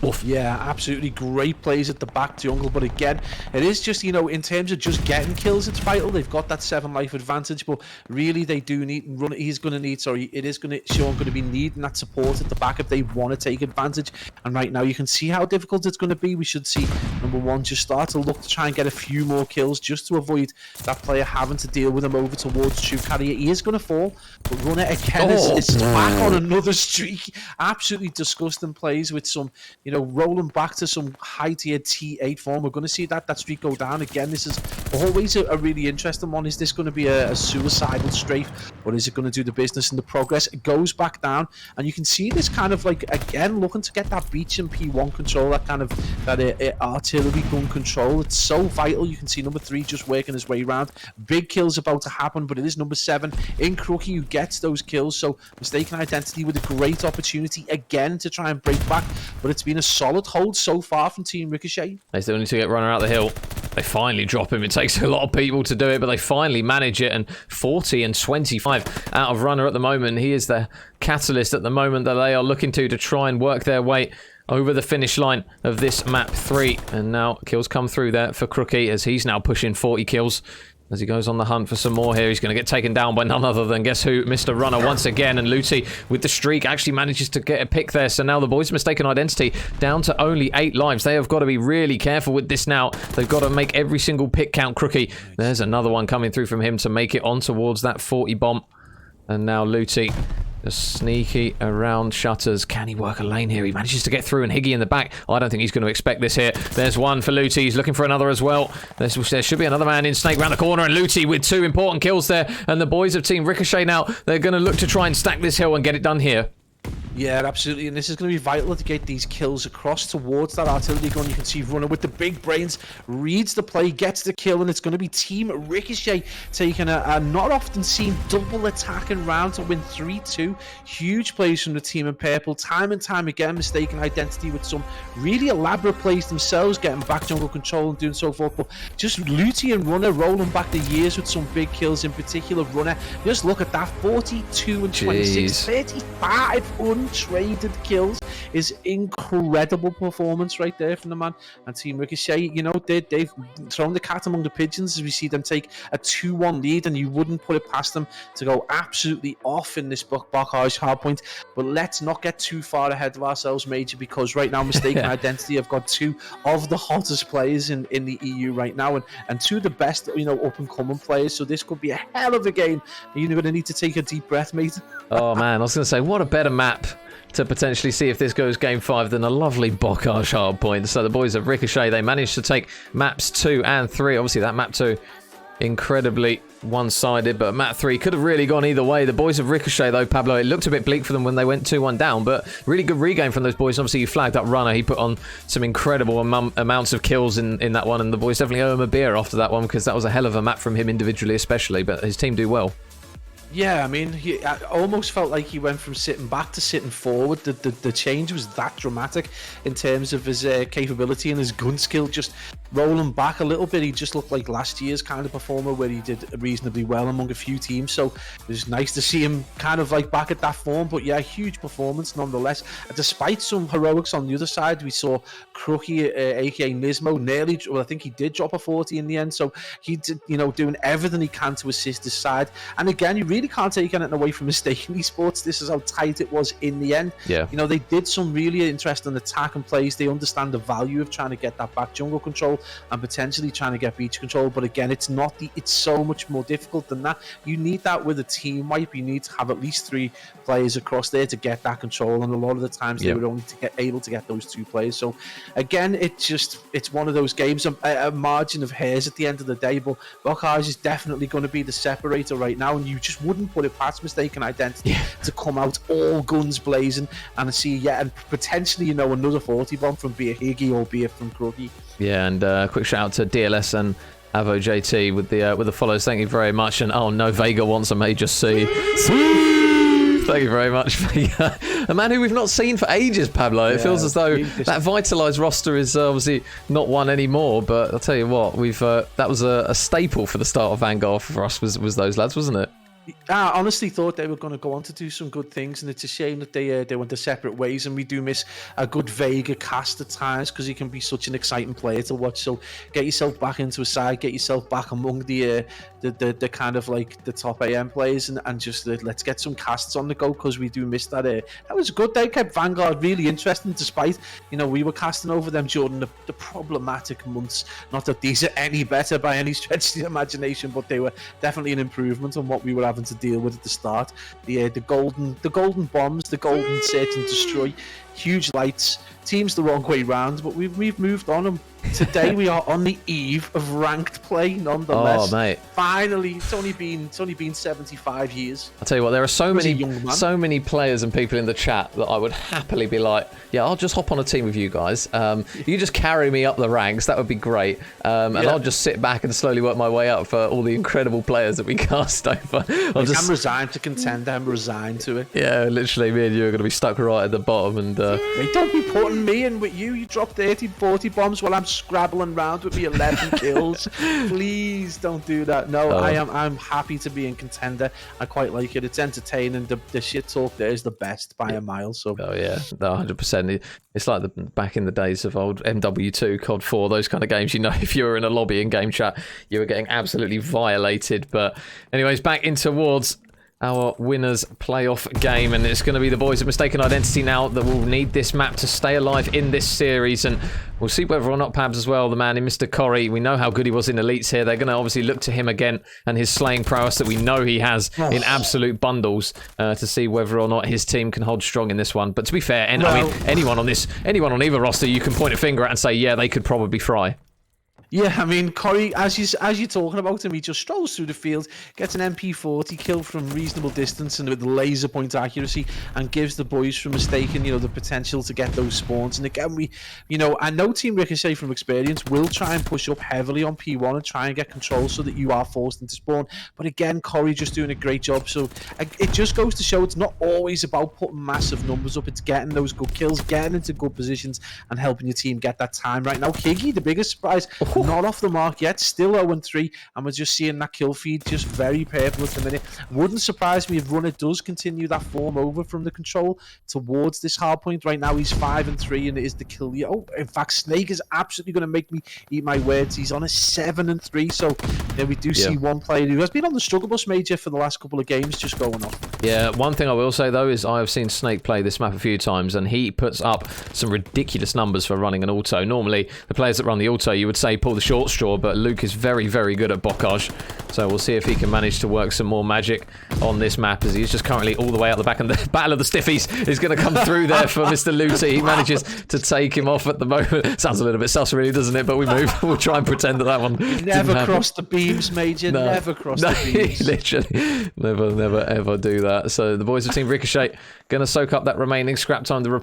Oof. Yeah, absolutely great plays at the back jungle, but again, it is just, you know, in terms of just getting kills, it's vital. They've got that 7 life advantage, but really they do need run. He's going to need, sorry, it is going to, Sean going to be needing that support at the back if they want to take advantage. And right now you can see how difficult it's going to be. We should see number 1 just start to look to try and get a few more kills just to avoid that player having to deal with him over towards True Carrier. He is going to fall, but Runner again is back on another streak. Absolutely disgusting plays with some, you know, rolling back to some high-tier T8 form. We're going to see that streak go down again. This is always a really interesting one. Is this going to be a suicidal strafe, or is it going to do the business and the progress? It goes back down, and you can see this kind of like, again, looking to get that beach and P1 control, that kind of artillery gun control. It's so vital. You can see number 3 just working his way around. Big kills about to happen, but it is number 7 in Crookie who gets those kills. So Mystaken Identity with a great opportunity again to try and break back, but it's been a solid hold so far from Team Ricochet. They still need to get Runner out the hill. They finally drop him. It takes a lot of people to do it, but they finally manage it. And 40 and 25 out of Runner at the moment. He is the catalyst at the moment that they are looking to try and work their way over the finish line of this map 3. And now kills come through there for Crookie as he's now pushing 40 kills. As he goes on the hunt for some more here, he's going to get taken down by none other than, guess who, Mr. Runner once again. And Luti with the streak actually manages to get a pick there. So now the boys of Mystaken Identity down to only 8 lives. They have got to be really careful with this now. They've got to make every single pick count. Crookie, there's another one coming through from him to make it on towards that 40 bomb. And now Luti just sneaky around shutters. Can he work a lane here? He manages to get through, and Higgy in the back. Oh, I don't think he's going to expect this here. There's one for Luti. He's looking for another as well. There should be another man in Snake around the corner, and Luti with 2 important kills there. And the boys of Team Ricochet now, they're going to look to try and stack this hill and get it done here. Yeah, absolutely, and this is going to be vital to get these kills across towards that artillery gun. You can see Runner with the big brains reads the play, gets the kill, and it's going to be Team Ricochet taking a not often seen double attacking round to win 3-2. Huge plays from the team in purple, time and time again. Mystaken Identity with some really elaborate plays themselves, getting back jungle control and doing so forth, but just Luti and Runner rolling back the years with some big kills, in particular Runner. Just look at that, 42 and 26, 35 untraded kills is incredible performance right there from the man. And Team Ricochet, you know, they've thrown the cat among the pigeons as we see them take a 2-1 lead, and you wouldn't put it past them to go absolutely off in this Bocage hardpoint. But let's not get too far ahead of ourselves, Major, because right now Mystaken Identity have got 2 of the hottest players in the EU right now, and 2 of the best, you know, up-and-coming players. So this could be a hell of a game. You're going to need to take a deep breath, mate. Oh man, I was going to say, what a better map to potentially see if this goes game 5 than a lovely Bocage hardpoint. So the boys of Ricochet, they managed to take maps 2 and 3. Obviously that map 2 incredibly one-sided, but map 3 could have really gone either way. The boys of Ricochet though, Pablo, it looked a bit bleak for them when they went 2-1 down, but really good regain from those boys. Obviously you flagged up Runner, he put on some incredible amounts of kills in that one, and the boys definitely owe him a beer after that one, because that was a hell of a map from him individually especially, but his team do well. Yeah, I mean, I almost felt like he went from sitting back to sitting forward. The change was that dramatic in terms of his capability and his gun skill. Just rolling back a little bit, he just looked like last year's kind of performer where he did reasonably well among a few teams. So it was nice to see him kind of like back at that form. But yeah, huge performance nonetheless. Despite some heroics on the other side, we saw Crookie, aka Nismo, nearly, well, I think he did drop a 40 in the end. So he did, you know, doing everything he can to assist his side. And again, you really really can't take anything away from Mystaken Esports. This is how tight it was in the end. Yeah. You know, they did some really interesting attack and plays. They understand the value of trying to get that back jungle control and potentially trying to get beach control. But again, it's so much more difficult than that. You need that with a team wipe. You need to have at least 3 players across there to get that control, and a lot of the times they were only able to get those 2 players. So again, it's one of those games, a margin of hairs at the end of the day, but Bocage is definitely going to be the separator right now, and you just wouldn't put it past Mystaken Identity to come out all guns blazing and see and potentially, you know, another 40 bomb from be it Higgy or be it from Kruggy. Yeah, and quick shout out to DLS and Avo JT with the follows. Thank you very much. And oh no, Vega wants a major C. Thank you very much, Vega. A man who we've not seen for ages, Pablo. It feels as though that vitalised roster is obviously not one anymore. But I'll tell you what, we've that was a staple for the start of Vanguard for us. Was those lads, wasn't it? I honestly thought they were going to go on to do some good things, and it's a shame that they went their separate ways, and we do miss a good Vega cast at times because he can be such an exciting player to watch. So get yourself back into a side, get yourself back among the kind of like the top AM players, and just let's get some casts on the go because we do miss that. That was good. They kept Vanguard really interesting despite, you know, we were casting over them during the problematic months. Not that these are any better by any stretch of the imagination, but they were definitely an improvement on what we were having to deal with at the start. The golden bombs, the golden search and destroy, huge lights, teams the wrong way round, but we've moved on, and today we are on the eve of ranked play nonetheless. Oh mate, finally. It's only been 75 years. I'll tell you what, there are so many players and people in the chat that I would happily be like, yeah, I'll just hop on a team with you guys. You just carry me up the ranks, that would be great. And I'll just sit back and slowly work my way up for all the incredible players that we cast over. I'm resigned to contend. I'm resigned to it. Yeah, literally, me and you are going to be stuck right at the bottom. And hey, don't be putting me in with you. You drop 30, 40 bombs while I'm scrabbling around with me 11 kills. Please don't do that. No, I'm happy to be in contender. I quite like it. It's entertaining. The shit talk there is the best by a mile. So yeah, no, 100%. It's like back in the days of old MW2, COD 4, those kind of games. You know, if you were in a lobby in game chat, you were getting absolutely violated. But anyways, back in towards our winners playoff game, and it's going to be the boys of Mystaken Identity now that will need this map to stay alive in this series, and we'll see whether or not Pabs as well, the man in Mr. Corey, we know how good he was in Elites here. They're going to obviously look to him again and his slaying prowess that we know he has in absolute bundles to see whether or not his team can hold strong in this one. But to be fair, I mean, anyone on either roster you can point a finger at and say, yeah, they could probably fry. Yeah, I mean, Corey, as you're talking about him, he just strolls through the field, gets an MP40 kill from reasonable distance and with laser point accuracy, and gives the boys from Mystaken, you know, the potential to get those spawns. And again, I know Team Ricochet from experience will try and push up heavily on P1 and try and get control so that you are forced into spawn. But again, Corey just doing a great job. So it just goes to show it's not always about putting massive numbers up. It's getting those good kills, getting into good positions, and helping your team get that time. Right now, Higgy, the biggest surprise. Not off the mark yet, still 0-3, and we're just seeing that kill feed just very purple at the minute. Wouldn't surprise me if Runner does continue that form over from the control towards this hard point. Right now he's 5-3 and it is the kill. Oh, in fact, Snake is absolutely going to make me eat my words. He's on a 7-3, so there we do see one player who has been on the struggle bus major for the last couple of games just going off. Yeah, one thing I will say though is I have seen Snake play this map a few times, and he puts up some ridiculous numbers for running an auto. Normally the players that run the auto, you would say pull the short straw, but Luke is very, very good at Bocage, so we'll see if he can manage to work some more magic on this map, as he's just currently all the way out the back, and the Battle of the Stiffies is going to come through there for Mr. Looty. He manages to take him off at the moment. Sounds a little bit sus really, doesn't it? But we move. We'll try and pretend that one never crossed the beams, Major. No. Never crossed the beams. Literally never ever do that. So the boys of Team Ricochet going to soak up that remaining scrap time, the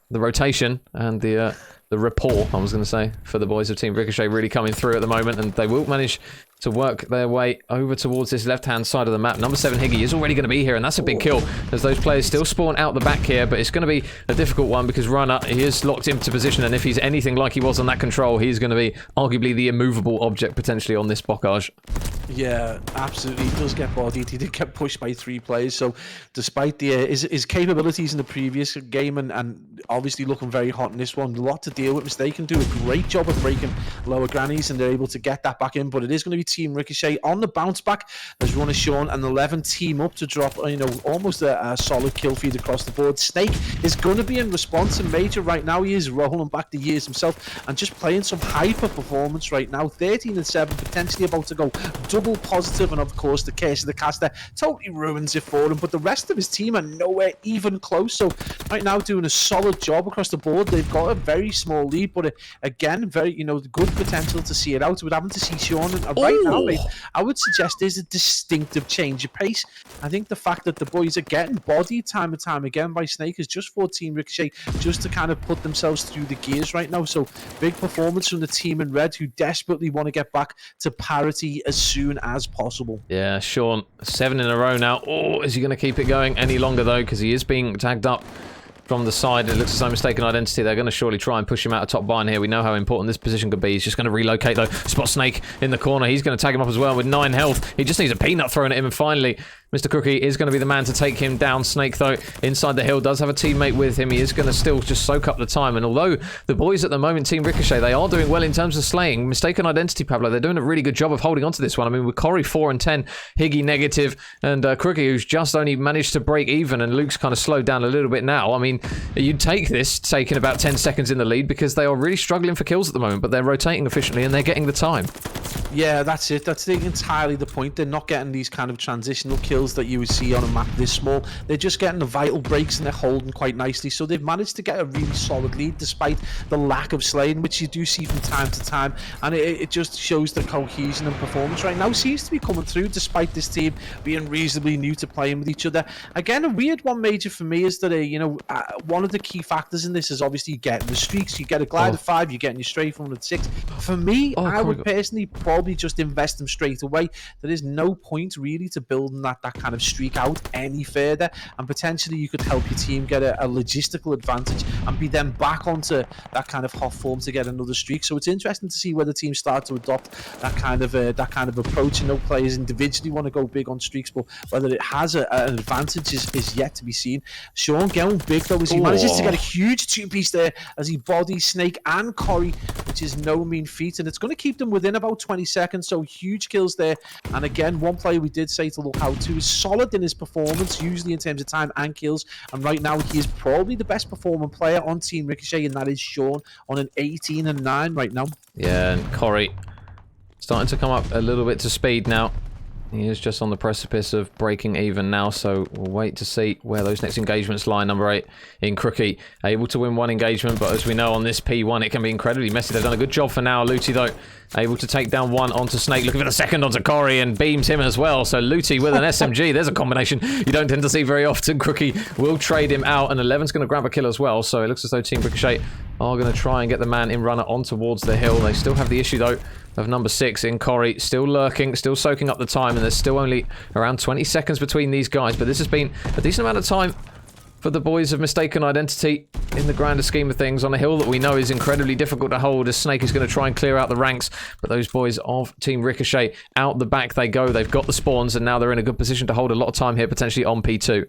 rotation, and the rapport, I was going to say, for the boys of Team Ricochet really coming through at the moment, and they will manage to work their way over towards this left-hand side of the map. Number 7, Higgy, is already going to be here, and that's a big kill, as those players still spawn out the back here, but it's going to be a difficult one because Runner, he is locked into position, and if he's anything like he was on that control, he's going to be arguably the immovable object potentially on this Bocage. Yeah, absolutely. He does get bodied. He did get pushed by 3 players. So, despite the his capabilities in the previous game and obviously looking very hot in this one, a lot to deal with. Mystaken do a great job of breaking lower grannies, and they're able to get that back in. But it is going to be Team Ricochet on the bounce back. There's Runner Sean and 11 team up to drop, almost a solid kill feed across the board. Snake is going to be in response in Major right now. He is rolling back the years himself and just playing some hyper performance right now. 13-7, potentially about to go double positive, and of course the case of the caster totally ruins it for him, but the rest of his team are nowhere even close. So right now doing a solid job across the board. They've got a very small lead, but again, very good potential to see it out. We're having to see Sean, and right now, mate, I would suggest there's a distinctive change of pace. I think the fact that the boys are getting bodied time and time again by Snake is just for Team Ricochet just to kind of put themselves through the gears right now. So big performance from the team in red, who desperately want to get back to parity as soon as possible. Yeah, Sean, 7 in a row now. Oh, is he going to keep it going any longer, though? Because he is being tagged up from the side. It looks as though Mystaken identity. They're going to surely try and push him out of top barn here. We know how important this position could be. He's just going to relocate, though. Spot Snake in the corner. He's going to tag him up as well with 9 health. He just needs a peanut thrown at him, and finally Mr. Cookie is going to be the man to take him down. Snake, though, inside the hill, does have a teammate with him. He is going to still just soak up the time. And although the boys at the moment, Team Ricochet, they are doing well in terms of slaying. Mystaken identity, Pablo, they're doing a really good job of holding on to this one. I mean, with Corey 4 and 10, Higgy negative, and Crookie, who's just only managed to break even, and Luke's kind of slowed down a little bit now. I mean, you'd take this, taking about 10 seconds in the lead, because they are really struggling for kills at the moment, but they're rotating efficiently and they're getting the time. Yeah, that's it. That's entirely the point. They're not getting these kind of transitional kills that you would see on a map this small. They're just getting the vital breaks, and they're holding quite nicely. So they've managed to get a really solid lead despite the lack of slaying, which you do see from time to time. And it just shows the cohesion and performance right now seems to be coming through, despite this team being reasonably new to playing with each other. Again, a weird one, Major, for me is that one of the key factors in this is obviously getting the streaks. You get a glide of 5, you're getting your strafe from at 6. For me, I would personally probably just invest them straight away. There is no point really to building that kind of streak out any further, and potentially you could help your team get a logistical advantage and be then back onto that kind of hot form to get another streak. So it's interesting to see whether teams start to adopt that kind of approach. Players individually want to go big on streaks, but whether it has an advantage is yet to be seen. Sean going big though, as he manages to get a huge 2-piece there as he bodies Snake and Corey, which is no mean feat, and it's going to keep them within about 20 seconds. So huge kills there. And again, one player we did say to look out to is solid in his performance, usually in terms of time and kills, and right now he is probably the best performing player on Team Ricochet, and that is Sean on an 18-9 right now. Yeah, and Corey starting to come up a little bit to speed now. He is just on the precipice of breaking even now, so we'll wait to see where those next engagements lie. Number 8 in Crookie, able to win one engagement, but as we know on this P1, it can be incredibly messy. They've done a good job for now. Looty, though, able to take down one onto Snake, looking for the second onto Corey, and beams him as well. So Looty with an SMG, there's a combination you don't tend to see very often. Crookie will trade him out, and 11's going to grab a kill as well, so it looks as though Team Ricochet are going to try and get the man in runner on towards the hill. They still have the issue, though, of number 6 in Corey, still lurking, still soaking up the time, and there's still only around 20 seconds between these guys, but this has been a decent amount of time for the boys of Mystaken identity in the grander scheme of things on a hill that we know is incredibly difficult to hold, as Snake is going to try and clear out the ranks, but those boys of Team Ricochet, out the back they go. They've got the spawns, and now they're in a good position to hold a lot of time here, potentially on P2.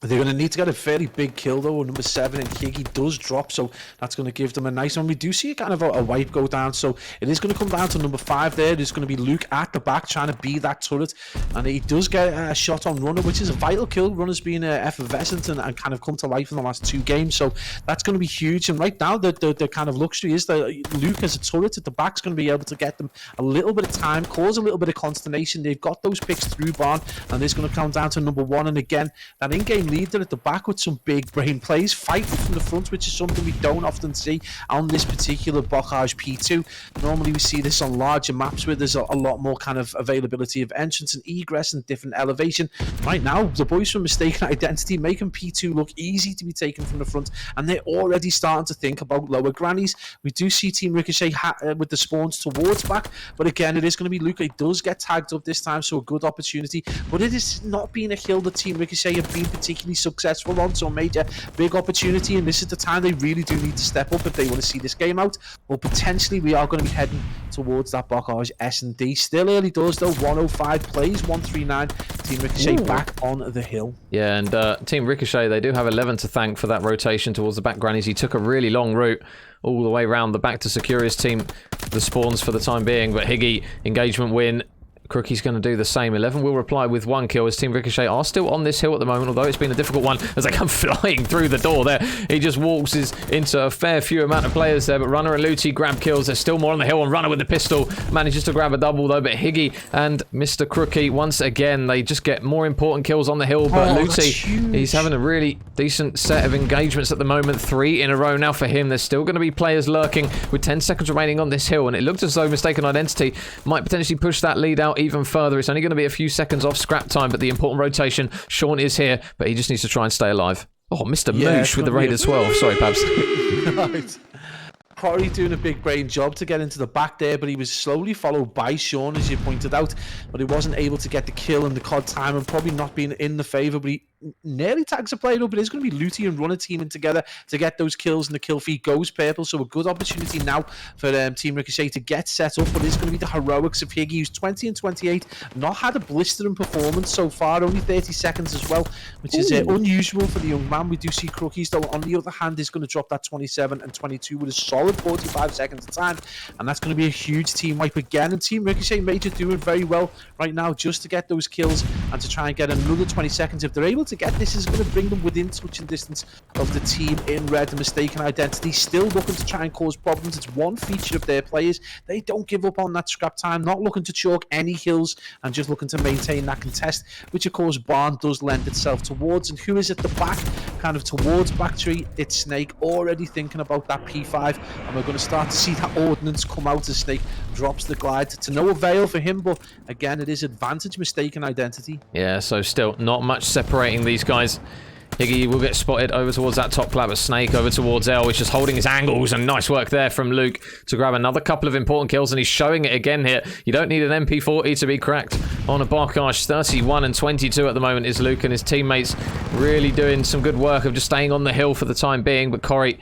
They're going to need to get a fairly big kill, though. Number 7 and Higgy does drop, so that's going to give them a nice one. We do see kind of a wipe go down, so it is going to come down to number 5 there. There's going to be Luke at the back trying to be that turret, and he does get a shot on Runner, which is a vital kill. Runner's been effervescent and kind of come to life in the last 2 games, so that's going to be huge. And right now, the kind of luxury is that Luke as a turret at the back is going to be able to get them a little bit of time, cause a little bit of consternation. They've got those picks through barn, and it's going to come down to number 1. And again, that in-game leader at the back with some big brain plays, fighting from the front, which is something we don't often see on this particular Bocage P2. Normally we see this on larger maps where there's a lot more kind of availability of entrance and egress and different elevation. Right now, the boys from Mystaken Identity making P2 look easy to be taken from the front, and they're already starting to think about lower grannies. We do see Team Ricochet with the spawns towards back, but again, it is going to be Luke. He does get tagged up this time, so a good opportunity, but it is not being a hill that Team Ricochet have been particularly hugely successful on, so major big opportunity, and this is the time they really do need to step up if they want to see this game out. But potentially we are going to be heading towards that Bocage S&D. Still early doors though, 105 plays, 139. Team Ricochet back on the hill. Yeah, and Team Ricochet, they do have 11 to thank for that rotation towards the back grannies. He took a really long route all the way around the back to secure his team the spawns for the time being, but Higgy, engagement win. Crookie's going to do the same. 11 will reply with 1 kill as Team Ricochet are still on this hill at the moment, although it's been a difficult one as they come flying through the door there. He just walks into a fair few amount of players there, but Runner and Looty grab kills. There's still more on the hill, and Runner with the pistol manages to grab a double though, but Higgy and Mr. Crookie, once again, they just get more important kills on the hill, but Looty, he's having a really decent set of engagements at the moment. 3 in a row now for him. There's still going to be players lurking with 10 seconds remaining on this hill, and it looks as though Mystaken Identity might potentially push that lead out even further. It's only going to be a few seconds off scrap time, but the important rotation, Sean is here, but he just needs to try and stay alive. Oh, Mr. Moosh with the raid as well. Sorry, Pabs. Right. Corey doing a big brain job to get into the back there, but he was slowly followed by Sean, as you pointed out, but he wasn't able to get the kill in the COD time, and probably not being in the favour, but he nearly tags a player up. But it's going to be Looty and Runner teaming together to get those kills, and the kill feed goes purple, so a good opportunity now for Team Ricochet to get set up, but it's going to be the heroics of Higgy, who's 20 and 28, not had a blistering performance so far, only 30 seconds as well, which is unusual for the young man. We do see Crookies, though, on the other hand, is going to drop that 27 and 22 with a solid 45 seconds of time, and that's going to be a huge team wipe again, and Team Ricochet Major doing very well right now just to get those kills and to try and get another 20 seconds. If they're able to get this, is going to bring them within touching distance of the team in red. The Mystaken Identity still looking to try and cause problems. It's one feature of their players. They don't give up on that scrap time, not looking to chalk any hills and just looking to maintain that contest, which of course Barn does lend itself towards. And who is at the back, kind of towards back tree? It's Snake, already thinking about that P5, and we're going to start to see that ordnance come out as Snake drops the glide to no avail for him, but again it is advantage Mystaken Identity. Yeah, so still not much separating these guys. Higgy will get spotted over towards that top clap, but Snake over towards L. He's just holding his angles, and nice work there from Luke to grab another couple of important kills, and he's showing it again here. You don't need an MP40 to be cracked on a Bocage. 31 and 22 at the moment is Luke, and his teammates really doing some good work of just staying on the hill for the time being, but Corey,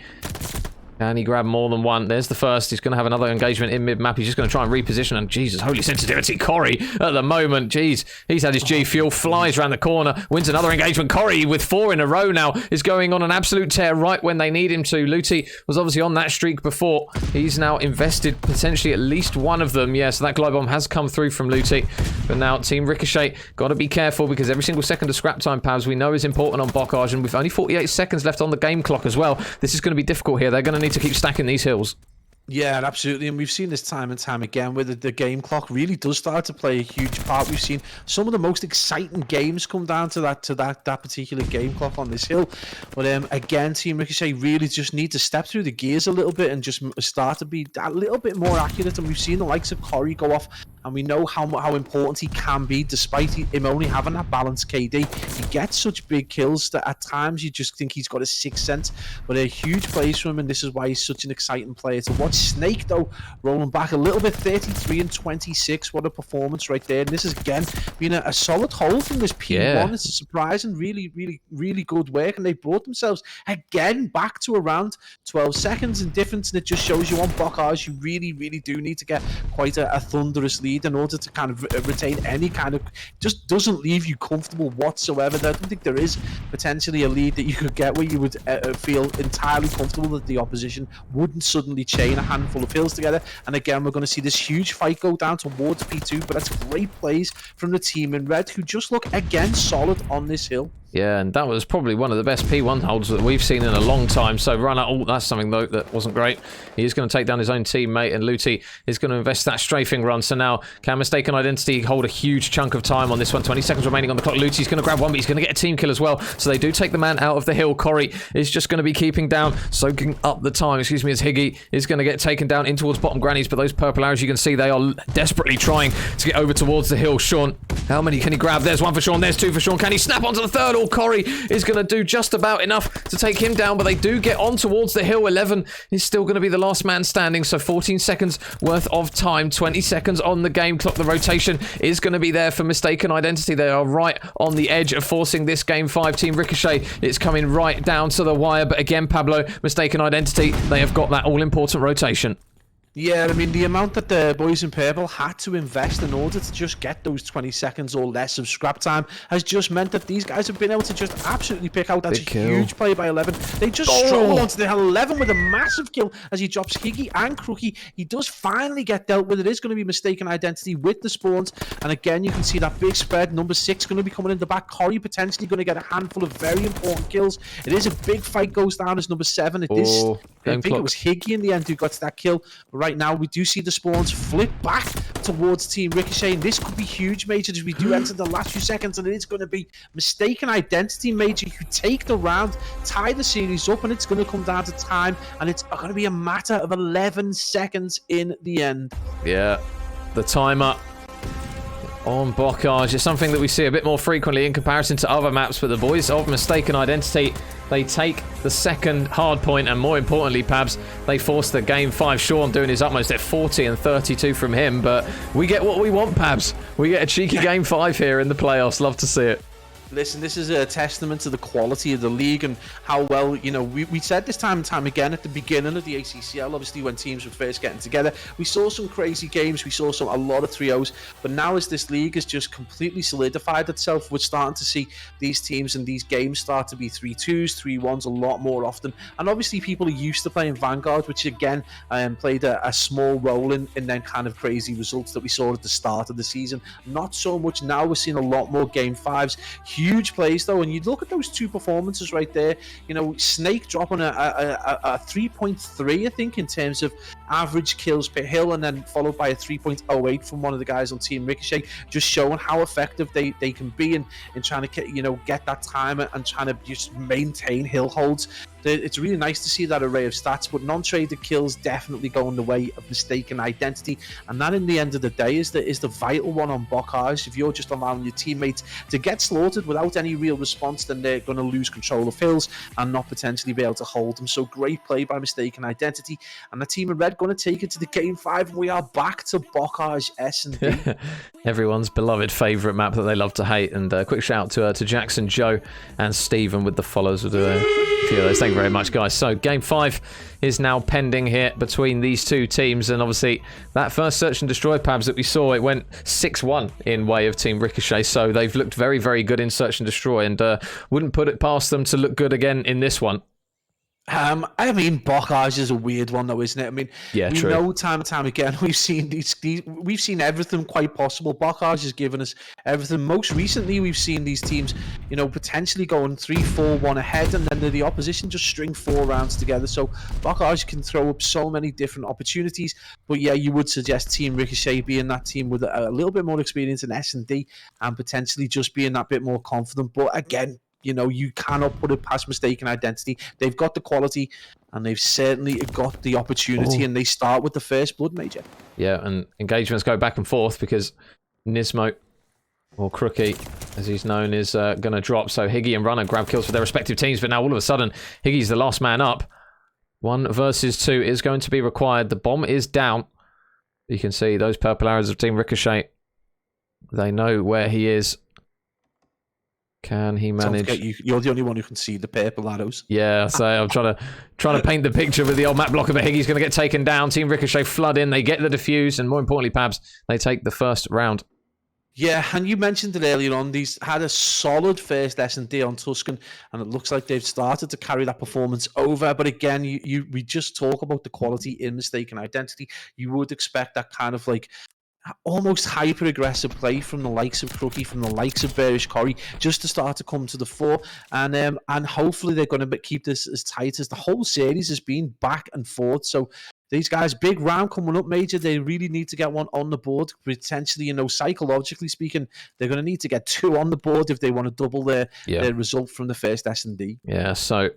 can he grab more than one? There's the first. He's going to have another engagement in mid-map. He's just going to try and reposition. And Jesus, holy sensitivity. Corey at the moment. Jeez, he's had his G Fuel. Flies around the corner. Wins another engagement. Corey with 4 in a row now is going on an absolute tear right when they need him to. Looty was obviously on that streak before. He's now invested potentially at least one of them. Yeah, so that glide bomb has come through from Looty. But now Team Ricochet got to be careful because every single second of scrap time, Pabs, we know is important on Bocage. And with only 48 seconds left on the game clock as well, this is going to be difficult here. They're going to need to keep stacking these hills. Yeah, absolutely, and we've seen this time and time again where the game clock really does start to play a huge part. We've seen some of the most exciting games come down to that particular game clock on this hill. But again, Team Ricochet really just need to step through the gears a little bit and just start to be a little bit more accurate. And we've seen the likes of Corey go off, and we know how important he can be despite him only having that balanced KD. He gets such big kills that at times you just think he's got a sixth sense, but a huge plays from him, and this is why he's such an exciting player to watch. Snake, though, rolling back a little bit, 33 and 26. What a performance right there. And this has again been a solid hold from this P1. Yeah. It's surprising, really good work, and they brought themselves again back to around 12 seconds in difference, and it just shows you on Bocage you really do need to get quite a thunderous lead in order to kind of retain any kind of, just doesn't leave you comfortable whatsoever. I don't think there is potentially a lead that you could get where you would feel entirely comfortable that the opposition wouldn't suddenly chain a handful of hills together. And again, we're going to see this huge fight go down towards P2, but that's great plays from the team in red, who just look again solid on this hill. Yeah, and that was probably one of the best P1 holds that we've seen in a long time. So Runner, oh, that's something though that wasn't great. He is going to take down his own teammate, and Looty is going to invest that strafing run. So now, can Mystaken Identity hold a huge chunk of time on this one? 20 seconds remaining on the clock. Looty's going to grab one, but he's going to get a team kill as well. So they do take the man out of the hill. Corey is just going to be keeping down, soaking up the time, as Higgy is going to get taken down in towards bottom grannies. But those purple arrows, you can see they are desperately trying to get over towards the hill. Sean, how many can he grab? There's one for Sean, there's two for Sean. Can he snap onto the third? hill. Corey is going to do just about enough to take him down, but they do get on towards the hill. 11 is still going to be the last man standing, so 14 seconds worth of time, 20 seconds on the game clock. The rotation is going to be there for Mystaken Identity. They are right on the edge of forcing this game 5. Team Ricochet is coming right down to the wire, but again, Pablo, Mystaken Identity, they have got that all-important rotation. Yeah, I mean, the amount that the boys in purple had to invest in order to just get those 20 seconds or less of scrap time has just meant that these guys have been able to just absolutely pick out. That's a huge play by 11. They just struggle onto the 11 with a massive kill as he drops Higgy and Crookie. He does finally get dealt with. It is going to be Mystaken Identity with the spawns. And again, you can see that big spread. Number 6 going to be coming in the back. Corey potentially going to get a handful of very important kills. It is a big fight goes down as number 7. It is, I think it was Higgy in the end who got to that kill. But right now, we do see the spawns flip back towards Team Ricochet, and this could be huge, Major, as we do enter the last few seconds, and it is going to be Mystaken Identity, Major, who take the round, tie the series up, and it's going to come down to time, and it's going to be a matter of 11 seconds in the end. Yeah, the timer on Bocage is something that we see a bit more frequently in comparison to other maps, but the boys of Mystaken Identity, they take the second hard point, and more importantly, Pabs, they force the game 5. Sean doing his utmost at 40 and 32 from him, but we get what we want, Pabs. We get a cheeky game 5 here in the playoffs. Love to see it. Listen, this is a testament to the quality of the league and how well, you know, we said this time and time again at the beginning of the ACCL, obviously when teams were first getting together, we saw some crazy games, we saw a lot of 3-0s, but now as this league has just completely solidified itself, we're starting to see these teams and these games start to be 3-2s, 3-1s a lot more often, and obviously people are used to playing Vanguard, which again played a small role in them kind of crazy results that we saw at the start of the season. Not so much now, we're seeing a lot more game 5s, huge plays though, and you look at those two performances right there, you know, Snake dropping a 3.3 I think in terms of average kills per hill, and then followed by a 3.08 from one of the guys on Team Ricochet, just showing how effective they can be in trying to, you know, get that time and trying to just maintain hill holds. It's really nice to see that array of stats, but non-traded kills definitely going the way of Mystaken Identity, and that in the end of the day is the vital one on Bocage. If you're just allowing your teammates to get slaughtered without any real response, then they're going to lose control of hills and not potentially be able to hold them. So great play by Mystaken Identity, and the team in red going to take it to the game 5, and we are back to Bocage S&D. Everyone's beloved favourite map that they love to hate, and a quick shout out to Jackson, Joe and Stephen with the follows. We'll do a few of those. Thank you very much, guys. So game 5 is now pending here between these two teams, and obviously that first search and destroy, Pabs, that we saw, it went 6-1 in way of Team Ricochet, so they've looked very, very good in search and destroy, and wouldn't put it past them to look good again in this one. I mean, Bocage is a weird one, though, isn't it? I mean, we know time and time again we've seen we've seen everything quite possible. Bocage has given us everything. Most recently, we've seen these teams, you know, potentially going 3-4-1 ahead, and then the opposition just string 4 rounds together. So Bocage can throw up so many different opportunities. But yeah, you would suggest Team Ricochet being that team with a little bit more experience in S&D and potentially just being that bit more confident. But again, you know, you cannot put it past Mystaken Identity. They've got the quality, and they've certainly got the opportunity, and they start with the first blood, Major. Yeah, and engagements go back and forth because Nismo, or Crookie, as he's known, is going to drop. So Higgy and Runner grab kills for their respective teams, but now all of a sudden, Higgy's the last man up. 1 versus 2 is going to be required. The bomb is down. You can see those purple arrows of Team Ricochet. They know where he is. Can he manage? You're the only one who can see the purple arrows. Yeah, so I'm trying to paint the picture with the old map blocker, but Higgy's going to get taken down. Team Ricochet flood in. They get the defuse, and more importantly, Pabs, they take the first round. Yeah, and you mentioned it earlier on. These had a solid first S&D on Tuscan, and it looks like they've started to carry that performance over. But again, we just talk about the quality in Mystaken Identity. You would expect that kind of like almost hyper-aggressive play from the likes of Crookie, from the likes of Bearish Corey, just to start to come to the fore, and hopefully they're going to keep this as tight as the whole series has been back and forth. So these guys, big round coming up, Major, they really need to get one on the board. Potentially, you know, psychologically speaking, they're going to need to get 2 on the board if they want to double their result from the first S&D. Yeah, so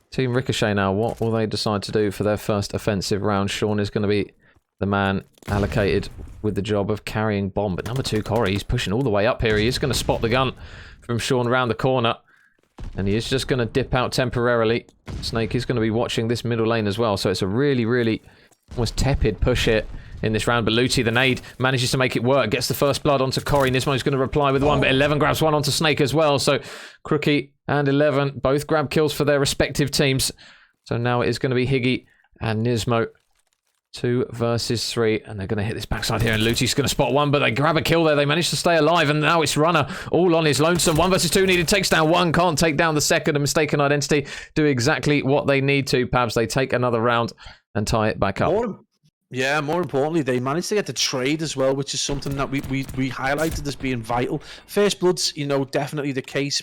Team Ricochet now, what will they decide to do for their first offensive round? Sean is going to be the man allocated with the job of carrying bomb. But number 2, Corey, he's pushing all the way up here. He is going to spot the gun from Sean around the corner. And he is just going to dip out temporarily. Snake is going to be watching this middle lane as well. So it's a really, really almost tepid push here in this round. But Luti, the nade, manages to make it work. Gets the first blood onto Corey. Nismo's going to reply with one. But 11 grabs one onto Snake as well. So Crookie and 11 both grab kills for their respective teams. So now it is going to be Higgy and Nismo. 2 versus 3, and they're going to hit this backside here, and Luti's going to spot one, but they grab a kill there. They manage to stay alive, and now it's Runner all on his lonesome. 1 versus 2 needed, takes down one, can't take down the second, and Mystaken Identity do exactly what they need to, Pabs. They take another round and tie it back up. More importantly, they managed to get the trade as well, which is something that we highlighted as being vital. First Bloods, you know, definitely the case.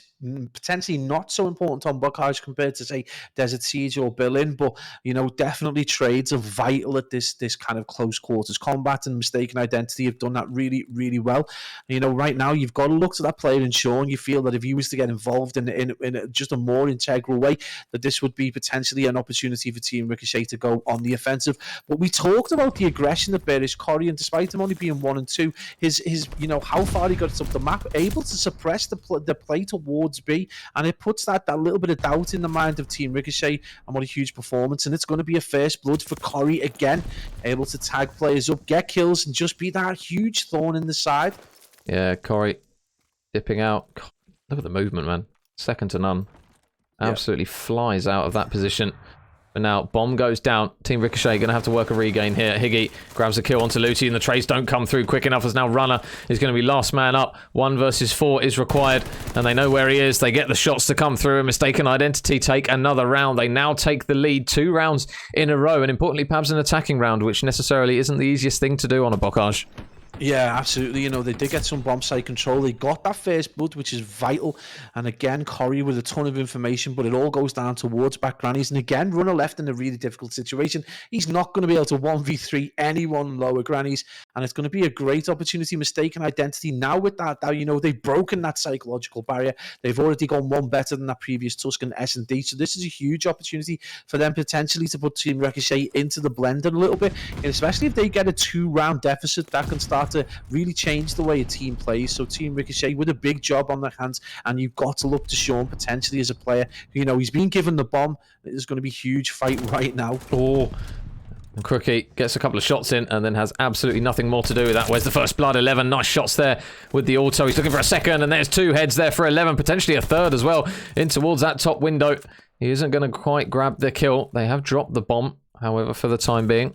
Potentially not so important on Bocage compared to, say, Desert Siege or Berlin, but, you know, definitely trades are vital at this kind of close quarters combat, and Mystaken Identity have done that really, really well. You know, right now, you've got to look to that player in Sean. You feel that if he was to get involved in just a more integral way, that this would be potentially an opportunity for Team Ricochet to go on the offensive. But we talked about the aggression that Bearish Corey, and despite him only being 1 and 2, his you know, how far he got up the map, able to suppress the play towards B, and it puts that little bit of doubt in the mind of Team Ricochet, and what a huge performance. And it's going to be a first blood for Corey again, able to tag players up, get kills, and just be that huge thorn in the side. Yeah, Corey dipping out. God, look at the movement, man. Second to none. Absolutely flies out of that position. But now, bomb goes down. Team Ricochet going to have to work a regain here. Higgy grabs a kill onto Luti, and the trades don't come through quick enough, as now Runner is going to be last man up. 1 versus 4 is required, and they know where he is. They get the shots to come through, and Mystaken Identity take another round. They now take the lead 2 rounds in a row, and importantly, Pabs, an attacking round, which necessarily isn't the easiest thing to do on a Bocage. Yeah, absolutely. You know, they did get some bomb site control. They got that first blood, which is vital. And again, Corey with a ton of information, but it all goes down towards back grannies. And again, Runner left in a really difficult situation. He's not going to be able to 1v3 anyone lower grannies. And it's going to be a great opportunity. Mystaken Identity now with that, you know, they've broken that psychological barrier. They've already gone one better than that previous Tuscan S&D. So this is a huge opportunity for them potentially to put Team Ricochet into the blender a little bit. And especially if they get a 2-round deficit, that can start to really change the way a team plays. So Team Ricochet with a big job on their hands, and you've got to look to Sean potentially as a player. You know, he's been given the bomb. There's going to be a huge fight right now. Oh, and Crookie gets a couple of shots in and then has absolutely nothing more to do with that. Where's the first blood? 11 nice shots there with the auto. He's looking for a second, and there's 2 heads there for 11, potentially a third as well, in towards that top window. He isn't going to quite grab the kill. They have dropped the bomb, however, for the time being.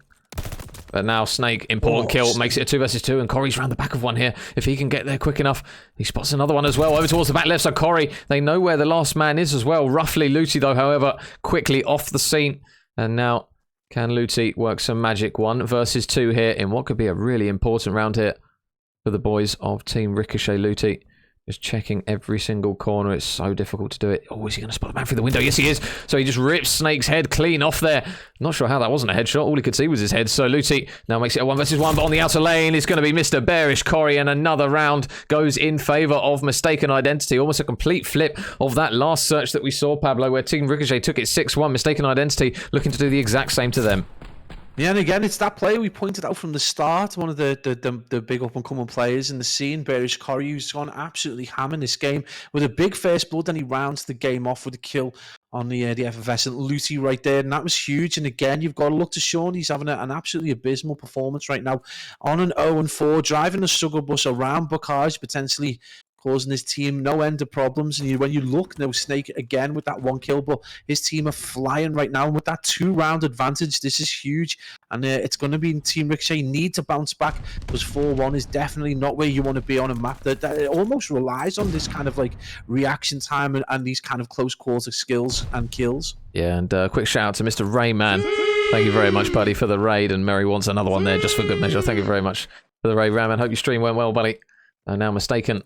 But now Snake, important kill, makes it a 2 versus 2, and Corey's round the back of one here. If he can get there quick enough, he spots another one as well, over towards the back left. So Corey, they know where the last man is as well. Roughly Luti, though, however, quickly off the scene. And now, can Luti work some magic? 1 versus 2 here in what could be a really important round here for the boys of Team Ricochet. Luti just checking every single corner. It's so difficult to do it. Oh, is he going to spot the man through the window? Yes, he is. So he just rips Snake's head clean off there. Not sure how that wasn't a headshot. All he could see was his head. So Luti now makes it a 1 versus 1, but on the outer lane it's going to be Mr. Bearish Corey, and another round goes in favour of Mystaken Identity. Almost a complete flip of that last search that we saw, Pablo, where Team Ricochet took it 6-1. Mystaken Identity looking to do the exact same to them. Yeah, and again, it's that player we pointed out from the start, one of the big up-and-coming players in the scene, Bearish Corey, who's gone absolutely ham in this game with a big first blood, and he rounds the game off with a kill on the effervescent Luti right there, and that was huge. And again, you've got to look to Sean. He's having an absolutely abysmal performance right now, on an 0-4, driving the struggle bus around Bocage, potentially causing his team no end of problems. And when you look now, Snake again with that 1 kill, but his team are flying right now, and with that 2-round advantage, this is huge. And it's going to be Team Ricochet need to bounce back, because 4-1 is definitely not where you want to be on a map that it almost relies on this kind of like reaction time and these kind of close quarter skills and kills. Yeah, and quick shout out to Mr. Rayman. Thank you very much, buddy, for the raid. And Mary wants another one there just for good measure. Thank you very much for the raid, Rayman. Hope your stream went well, buddy. Now Mystaken.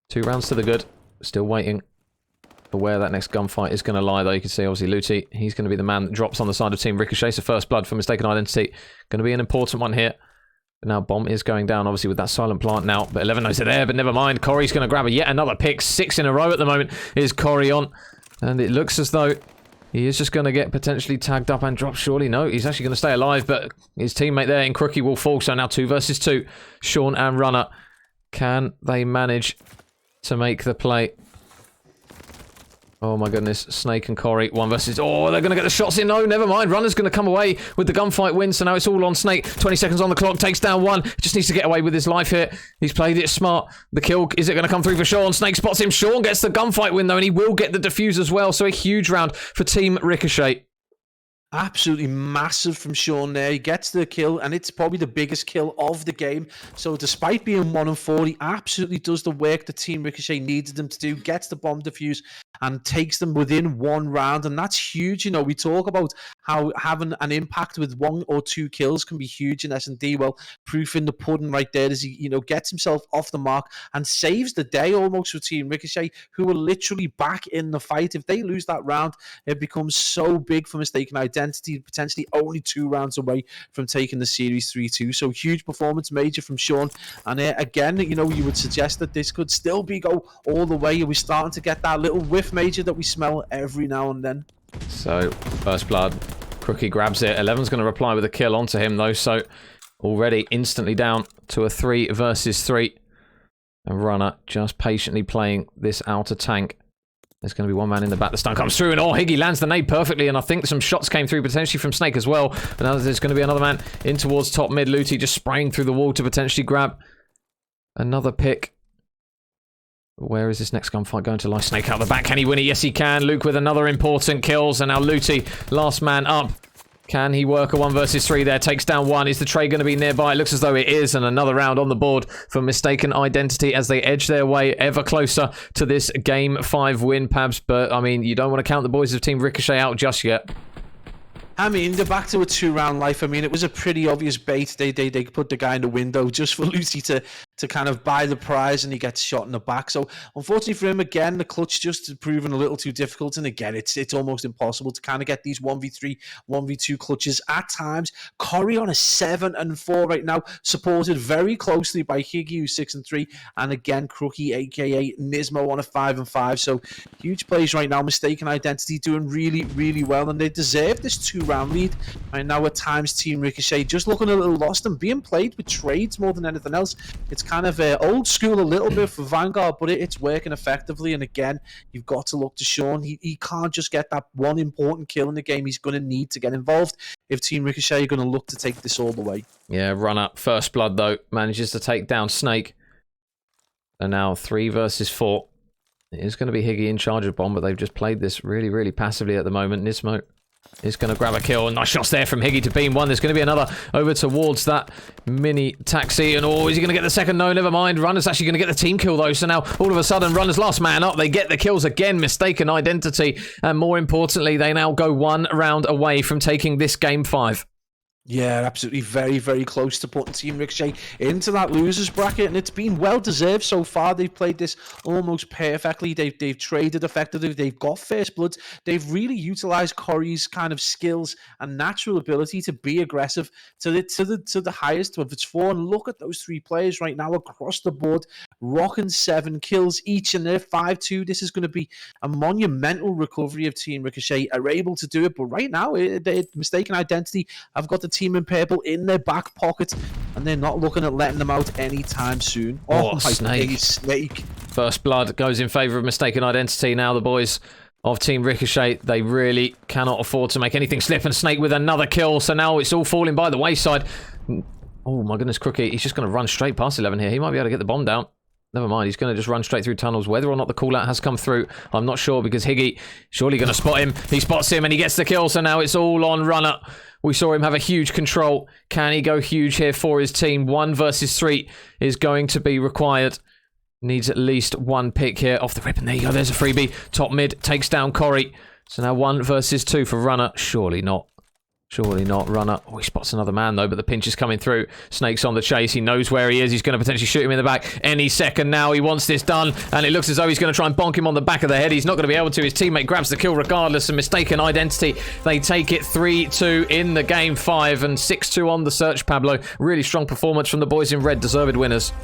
2 rounds to the good. Still waiting for where that next gunfight is going to lie, though. You can see, obviously, Luti, he's going to be the man that drops on the side of Team Ricochet. So first blood for Mystaken Identity. Going to be an important one here. But now bomb is going down, obviously, with that silent plant now. But 11 knows it there, but never mind. Corey's going to grab yet another pick. 6 in a row at the moment is Corey on. And it looks as though he is just going to get potentially tagged up and dropped, surely. No, he's actually going to stay alive, but his teammate there in Crookie will fall. So now 2 versus 2. Sean and Runner. Can they manage to make the play? Oh my goodness, Snake and Corey, 1 versus... Oh, they're going to get the shots in. No, never mind. Runner's going to come away with the gunfight win, so now it's all on Snake. 20 seconds on the clock, takes down 1. Just needs to get away with his life here. He's played it smart. The kill, is it going to come through for Sean? Snake spots him. Sean gets the gunfight win, though, and he will get the defuse as well, so a huge round for Team Ricochet. Absolutely massive from Sean there. He gets the kill, and it's probably the biggest kill of the game. So despite being 1-4, he absolutely does the work the Team Ricochet needed him to do, gets the bomb defuse, and takes them within 1 round. And that's huge. You know, we talk about how having an impact with 1 or 2 kills can be huge in S&D. Well, proof in the pudding right there as he, you know, gets himself off the mark and saves the day almost for Team Ricochet, who are literally back in the fight. If they lose that round, it becomes so big for Mystaken Identity, potentially only 2 rounds away from taking the series 3-2. So huge performance, major from Sean. And again, you know, you would suggest that this could still be go all the way. We're starting to get that little whiff, major, that we smell every now and then. So, first blood. Crookie grabs it. 11's going to reply with a kill onto him, though. So, already instantly down to a 3 versus 3. And Runner just patiently playing this outer tank. There's going to be 1 man in the back. The stun comes through, and Higgy lands the nade perfectly, and I think some shots came through potentially from Snake as well. But now there's going to be another man in towards top mid. Looty just spraying through the wall to potentially grab another pick. Where is this next gunfight going to lie? Snake out the back. Can he win it? Yes, he can. Luke with another important kills, and now Looty, last man up. Can he work a 1 versus 3 there? Takes down 1. Is the trade going to be nearby? It looks as though it is, and another round on the board for Mystaken Identity as they edge their way ever closer to this Game 5 win, Pabs. But, I mean, you don't want to count the boys of Team Ricochet out just yet. I mean, they're back to a 2-round life. I mean, it was a pretty obvious bait. They put the guy in the window just for Lucy to kind of buy the prize, and he gets shot in the back. So, unfortunately for him, again, the clutch just proven a little too difficult. And again, it's almost impossible to kind of get these 1v3, 1v2 clutches at times. Corey on a 7-4 right now, supported very closely by Higgy, who's 6-3, and again, Crookie, aka Nismo, on a 5-5. So, huge plays right now. Mystaken Identity doing really, really well, and they deserve this 2-round lead. Right now, at times, Team Ricochet just looking a little lost and being played with trades more than anything else. It's kind of old school a little bit for Vanguard, but it's working effectively. And again, you've got to look to Sean. He can't just get that 1 important kill in the game. He's going to need to get involved if Team Ricochet are going to look to take this all the way. Yeah, run up. First blood, though, manages to take down Snake. And now 3 versus 4. It is going to be Higgy in charge of bomb, but they've just played this really, really passively at the moment. Nismo is going to grab a kill. Nice shots there from Higgy to beam 1. There's going to be another over towards that mini taxi. And is he going to get the second? No, never mind. Runner's actually going to get the team kill, though. So now, all of a sudden, Runner's last man up. They get the kills again. Mystaken Identity. And more importantly, they now go 1 round away from taking this Game 5. Yeah, absolutely. Very, very close to putting Team Ricochet into that losers bracket, and it's been well deserved so far. They've played this almost perfectly. They've traded effectively. They've got first bloods. They've really utilized Corey's kind of skills and natural ability to be aggressive to the highest of its 4. And look at those 3 players right now across the board, rocking 7 kills each, and they're 5-2. This is going to be a monumental recovery if Team Ricochet are able to do it. But right now, Mystaken Identity have got the team in purple in their back pocket, and they're not looking at letting them out anytime soon. Oh, Snake. First blood goes in favor of Mystaken Identity. Now the boys of Team Ricochet, they really cannot afford to make anything slip, and Snake with another kill. So now it's all falling by the wayside. Oh my goodness, Crookie, he's just going to run straight past 11 here. He might be able to get the bomb down. Never mind, he's going to just run straight through tunnels. Whether or not the call-out has come through, I'm not sure, because Higgy surely going to spot him. He spots him and he gets the kill, so now it's all on Runner. We saw him have a huge control. Can he go huge here for his team? 1 versus 3 is going to be required. Needs at least 1 pick here off the rip, and there you go, there's a freebie. Top mid takes down Corey. So now 1 versus 2 for Runner. Surely not. Surely not. Runner. Oh, he spots another man, though, but the pinch is coming through. Snake's on the chase. He knows where he is. He's going to potentially shoot him in the back any second now. He wants this done, and it looks as though he's going to try and bonk him on the back of the head. He's not going to be able to. His teammate grabs the kill regardless, and Mystaken Identity, they take it 3-2 in the Game 5 and 6-2 on the search, Pablo. Really strong performance from the boys in red. Deserved winners.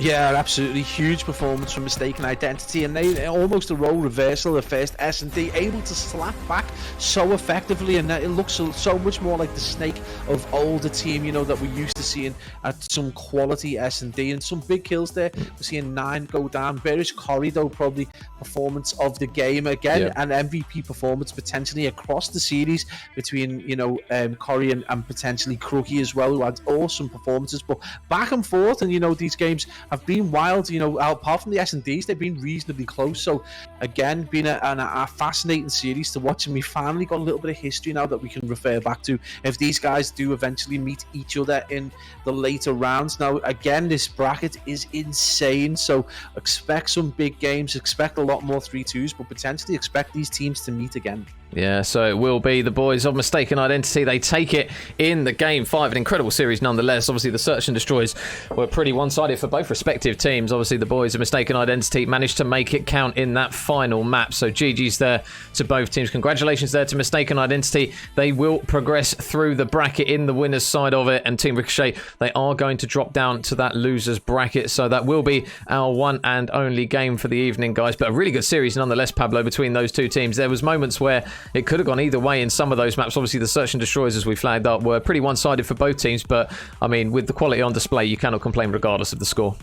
Yeah, absolutely huge performance from Mystaken Identity, and they almost a role reversal of first S&D, able to slap back so effectively, and it looks so much more like the Snake of old, a team, you know, that we're used to seeing at some quality S&D, and some big kills there. We're seeing 9 go down. Bearish Corridor probably performance of the game again, and MVP performance potentially across the series between, you know, Corey and potentially Crookie as well, who had awesome performances, but back and forth, and you know, these games have been wild, you know, apart from the S&Ds, they've been reasonably close. So again, been a fascinating series to watch, and we finally got a little bit of history now that we can refer back to if these guys do eventually meet each other in the later rounds. Now again, this bracket is insane, so expect some big games, expect a lot more 3-2s, but potentially expect these teams to meet again. Yeah, so it will be the boys of Mystaken Identity. They take it in the Game 5. An incredible series nonetheless. Obviously, the Search and Destroys were pretty one-sided for both respective teams. Obviously, the boys of Mystaken Identity managed to make it count in that final map. So GG's there to both teams. Congratulations there to Mystaken Identity. They will progress through the bracket in the winner's side of it. And Team Ricochet, they are going to drop down to that loser's bracket. So that will be our one and only game for the evening, guys. But a really good series nonetheless, Pablo, between those two teams. There was moments where it could have gone either way in some of those maps. Obviously, the Search and Destroyers, as we flagged up, were pretty one-sided for both teams. But, I mean, with the quality on display, you cannot complain regardless of the score.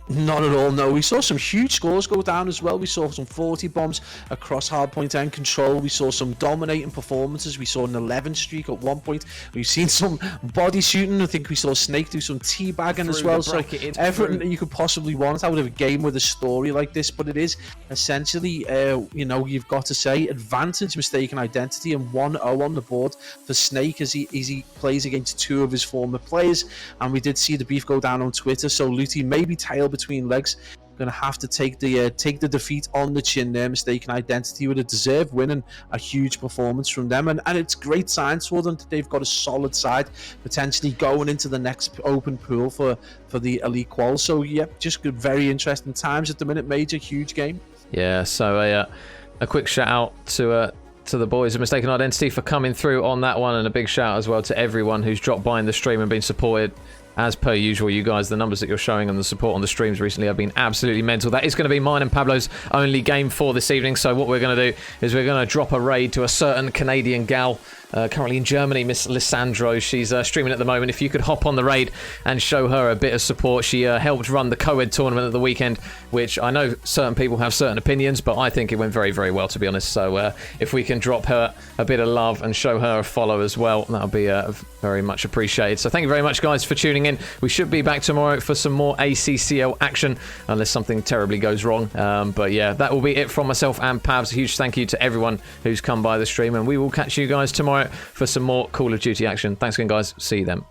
Not at all, no. We saw some huge scores go down as well. We saw some 40 bombs across hardpoint and control. We saw some dominating performances. We saw an 11 streak at one point. We've seen some body shooting. I think we saw Snake do some teabagging as well. So everything that you could possibly want out of a game with a story like this. But it is essentially, you know, you've got to say, advantage Mystaken Identity and 1-0 on the board for Snake as he plays against 2 of his former players. And we did see the beef go down on Twitter. So Looty maybe tail between legs, going to have to take the defeat on the chin there. Mystaken Identity with a deserved win and a huge performance from them, and it's great signs for them that they've got a solid side potentially going into the next open pool for the elite qual. So yeah, just good, very interesting times at the minute. Major, huge game. Yeah, so a quick shout out to the boys of Mystaken Identity for coming through on that one, and a big shout out as well to everyone who's dropped by in the stream and been supported. As per usual, you guys, the numbers that you're showing and the support on the streams recently have been absolutely mental. That is going to be mine and Pablo's only game for this evening. So what we're going to do is we're going to drop a raid to a certain Canadian gal currently in Germany, Miss Lissandro. She's streaming at the moment. If you could hop on the raid and show her a bit of support. She helped run the co-ed tournament at the weekend, which I know certain people have certain opinions, but I think it went very, very well, to be honest. So if we can drop her a bit of love and show her a follow as well, that'll be very much appreciated. So thank you very much, guys, for tuning in. We should be back tomorrow for some more ACCL action, unless something terribly goes wrong. But yeah, that will be it from myself and Pabs. A huge thank you to everyone who's come by the stream, and we will catch you guys tomorrow for some more Call of Duty action. Thanks again, guys. See you then.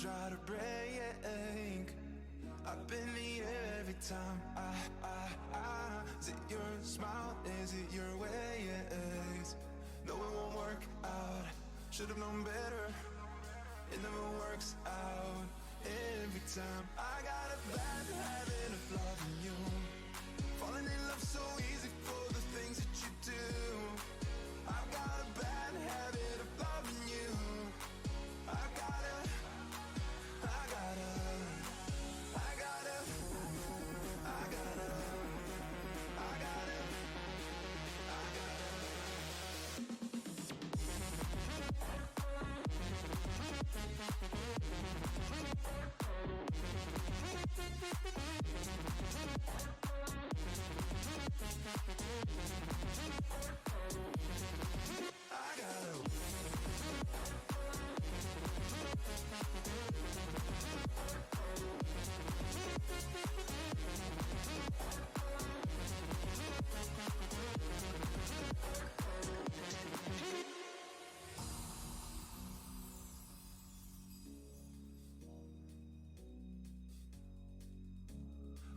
Try to break. Up in the air every time. Is it your smile? Is it your ways? No, it won't work out. should've known better. It never works out every time. I got a bad habit of loving you, falling in love so easy for the things that you do. I've got a bad habit of loving you. I gotta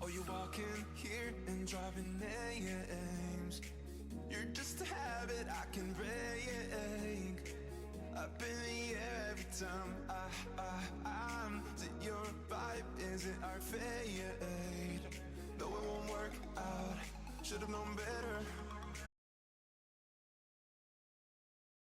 Oh, you're walking here and driving names. You're just a habit I can break. Up in the air every time I'm. Is it your vibe? Is it our fate? No, it won't work out. Should've known better.